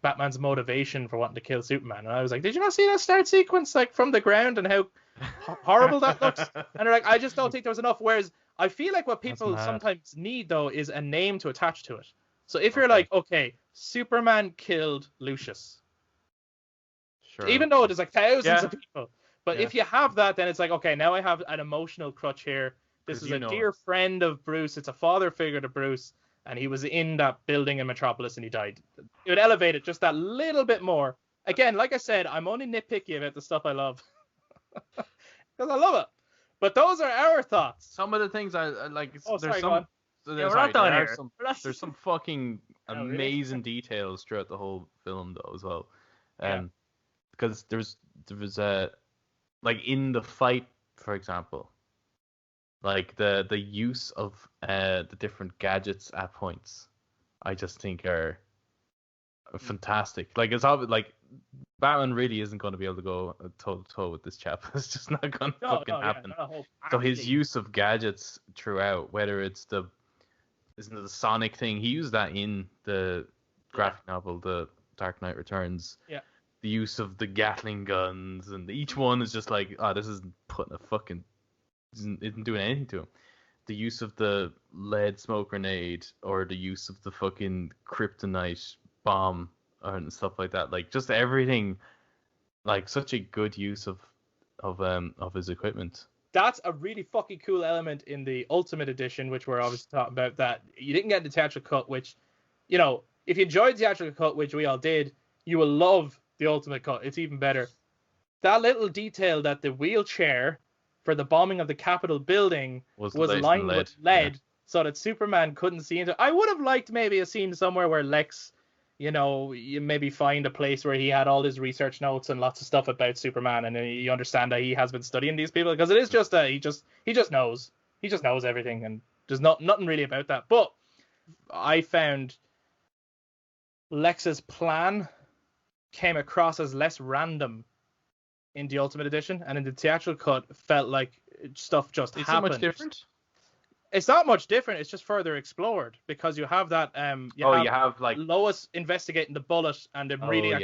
Batman's motivation for wanting to kill Superman. And I was like, did you not see that start sequence like from the ground and how horrible that looks? And they're like, I just don't think there was enough. Whereas I feel like what people sometimes need, though, is a name to attach to it. So if you're like, okay, Superman killed Lucius. Sure. Even though there's like thousands of people. But if you have that, then it's like, okay, now I have an emotional crutch here. This is a dear friend of Bruce. It's a father figure to Bruce. And he was in that building in Metropolis and he died. It would elevate it just that little bit more. Again, like I said, I'm only nitpicky about the stuff I love. Because I love it. But those are our thoughts. Some of the things I like. Sorry, go on. There's some fucking amazing details throughout the whole film though as well, because there was like in the fight, for example, like the use of the different gadgets at points, I just think are fantastic. Like it's obvious, like Batman really isn't going to be able to go toe to toe with this chap. It's just not going to happen. So his use of gadgets throughout, whether it's the Sonic thing, he used that in the graphic novel, The Dark Knight Returns. Yeah. The use of the Gatling guns, and each one is just like, this isn't putting isn't doing anything to him. The use of the lead smoke grenade, or the use of the fucking Kryptonite bomb and stuff like that, like just everything, like such a good use of his equipment. That's a really fucking cool element in the Ultimate Edition, which we're obviously talking about, that you didn't get the theatrical cut, which, if you enjoyed the theatrical cut, which we all did, you will love the Ultimate Cut. It's even better. That little detail that the wheelchair for the bombing of the Capitol building was lined with lead so that Superman couldn't see into it. I would have liked maybe a scene somewhere where Lex, you maybe find a place where he had all his research notes and lots of stuff about Superman, and you understand that he has been studying these people, because it is just he just knows everything, and there's nothing really about that. But I found Lex's plan came across as less random in the Ultimate Edition, and in the theatrical cut felt like stuff just happened. Is it much different? It's not much different. It's just further explored, because you have that. You have like Lois investigating the bullet, and them really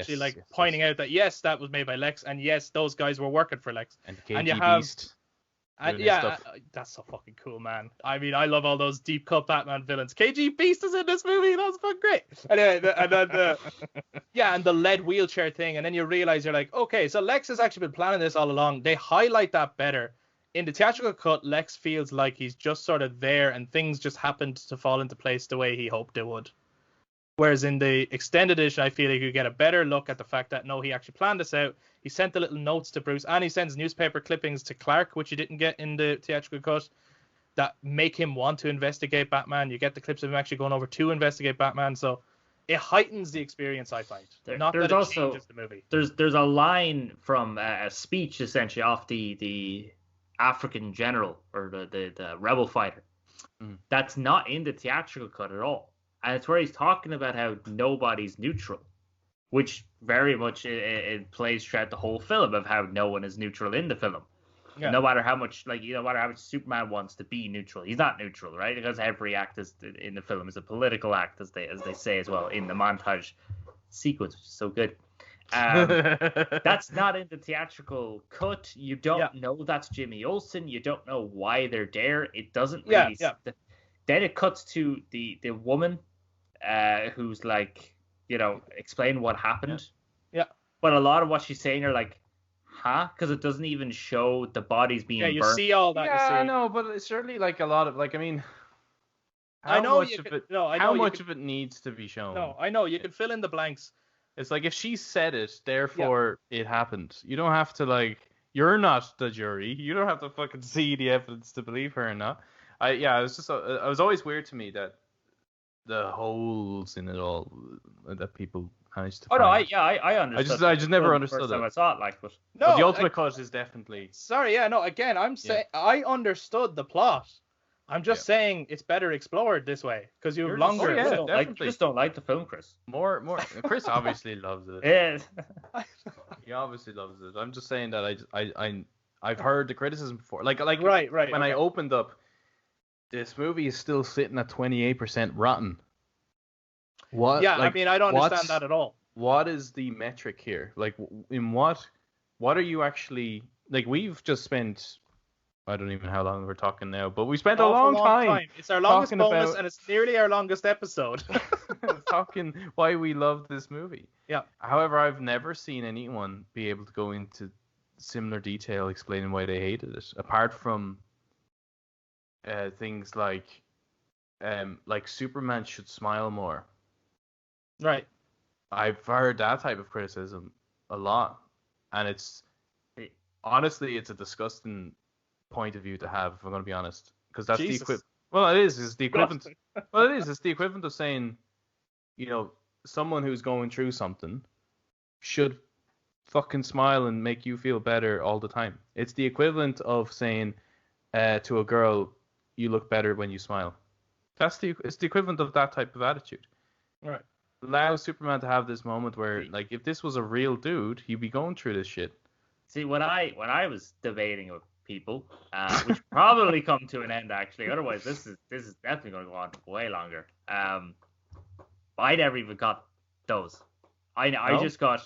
pointing out that yes, that was made by Lex, and yes, those guys were working for Lex. And you have Beast. And doing his yeah, stuff. that's so fucking cool, man. I mean, I love all those deep cut Batman villains. KG Beast is in this movie. That was fucking great. Anyway, and then yeah, and the lead wheelchair thing, and then you realize you're like, okay, so Lex has actually been planning this all along. They highlight that better. In the theatrical cut, Lex feels like he's just sort of there, and things just happened to fall into place the way he hoped they would. Whereas in the extended edition, I feel like you get a better look at the fact that no, he actually planned this out. He sent the little notes to Bruce, and he sends newspaper clippings to Clark, which you didn't get in the theatrical cut, that make him want to investigate Batman. You get the clips of him actually going over to investigate Batman, so it heightens the experience, I find. Not that it changes the movie. There's a line from a speech essentially off the African general or the rebel fighter that's not in the theatrical cut at all. And it's where he's talking about how nobody's neutral, which very much it plays throughout the whole film of how no one is neutral in the film. Yeah. No matter how much, no matter how much Superman wants to be neutral, he's not neutral, right? Because every act in the film is a political act, as they say as well in the montage sequence, which is so good. That's not in the theatrical cut. You don't know that's Jimmy Olsen. You don't know why they're there. It doesn't really. Then it cuts to the woman who's like, explain what happened. Yeah. But a lot of what she's saying are like, huh? Because it doesn't even show the bodies being burnt. Yeah, you see all that. Yeah, I know, but it's certainly like a lot of how much of it needs to be shown? No, I know you can fill in the blanks. It's like if she said it, therefore it happened. You don't have to you're not the jury. You don't have to fucking see the evidence to believe her or not. It was always weird to me that the holes in it all that people managed to find. I understood. I just never understood it. I saw it but the ultimate cut is definitely. Sorry, again, I'm saying I understood the plot. I'm just saying it's better explored this way because you have longer. You just don't like the film, Chris. More. Chris obviously loves it. Yeah. He obviously loves it. I'm just saying that I've heard the criticism before. Right. When I opened up, this movie is still sitting at 28% rotten. What? Yeah, I mean, I don't understand that at all. What is the metric here? In what are you actually We've just spent. I don't even know how long we're talking now, but we spent a long time. It's our longest bonus, and it's nearly our longest episode. Talking why we love this movie. Yeah. However, I've never seen anyone be able to go into similar detail explaining why they hated it, apart from things like Superman should smile more. Right. I've heard that type of criticism a lot, and honestly, it's a disgusting point of view to have, if I'm going to be honest, because that's the equivalent. Well, it is. It's the equivalent. Well, it is. It's the equivalent of saying, someone who's going through something should fucking smile and make you feel better all the time. It's the equivalent of saying to a girl, "You look better when you smile." It's the equivalent of that type of attitude. Right. Allow Superman to have this moment where, if this was a real dude, he'd be going through this shit. See, when I was debating with people, which probably come to an end actually. Otherwise, this is definitely going to go on way longer. I never even got those. I just got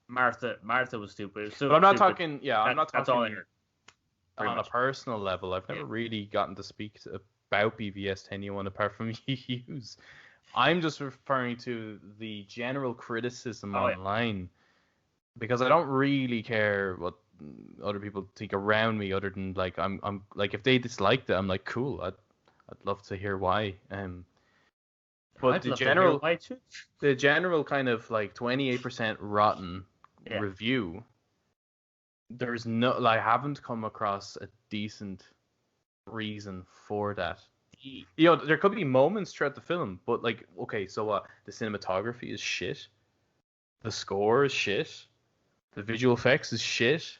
Martha. Martha was stupid. But I'm not talking. Yeah, I'm not talking. That's all I heard. On a personal level, I've never really gotten to speak about BVS to anyone apart from Hughes. I'm just referring to the general criticism online because I don't really care what other people think around me, other than I'm if they disliked it, I'm like, cool. I'd love to hear why. But the general kind of 28% rotten review, there's no I haven't come across a decent reason for that. There could be moments throughout the film, but so what? The cinematography is shit. The score is shit. The visual effects is shit.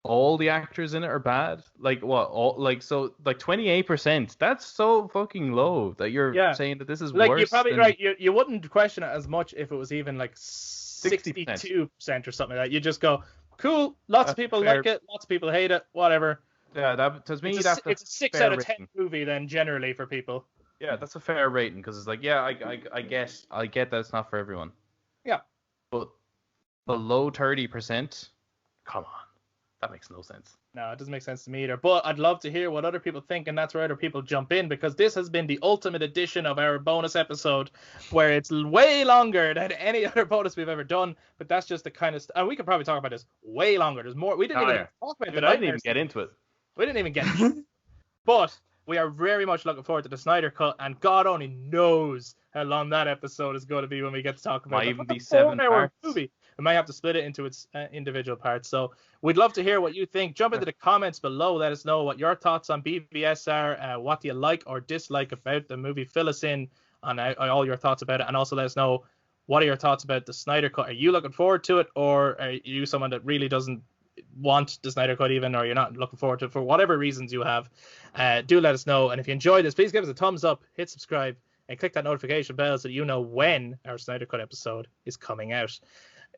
All the actors in it are bad. 28%. That's so fucking low that you're saying that this is worse. You're probably right. You wouldn't question it as much if it was even 62% or something like that. You just go, cool. Lots of people like it. Lots of people hate it. Whatever. Yeah, that to me that's it's a 6 out of 10 movie then generally for people. Yeah, that's a fair rating because it's I get that it's not for everyone. Yeah. But below 30%, come on. That makes no sense. No, it doesn't make sense to me either. But I'd love to hear what other people think, and that's where other people jump in, because this has been the ultimate edition of our bonus episode, where it's way longer than any other bonus we've ever done. But that's just the kind of and we could probably talk about this way longer. There's more. We didn't even talk about I didn't even get into it. We didn't even get into it. But we are very much looking forward to the Snyder Cut, and God only knows how long that episode is going to be when we get to talk about it. Might even be 7 parts. Movie. We might have to split it into its individual parts. So we'd love to hear what you think. Jump into the comments below. Let us know what your thoughts on BVS are. What do you like or dislike about the movie? Fill us in on all your thoughts about it. And also let us know, what are your thoughts about the Snyder Cut? Are you looking forward to it? Or are you someone that really doesn't want the Snyder Cut even, or you're not looking forward to it for whatever reasons you have? Do let us know. And if you enjoyed this, please give us a thumbs up, hit subscribe, and click that notification bell so that you know when our Snyder Cut episode is coming out.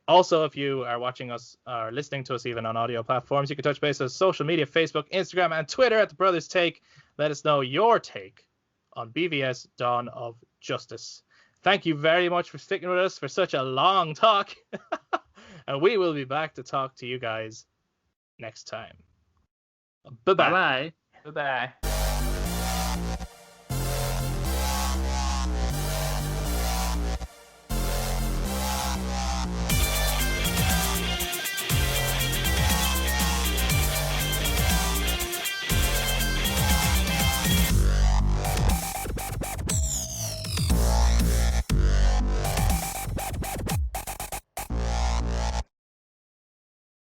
Also, if you are watching us or listening to us even on audio platforms, you can touch base on social media, Facebook, Instagram, and Twitter at The Brothers Take. Let us know your take on BVS Dawn of Justice. Thank you very much for sticking with us for such a long talk. And we will be back to talk to you guys next time. Bye-bye. Bye-bye. Bye-bye.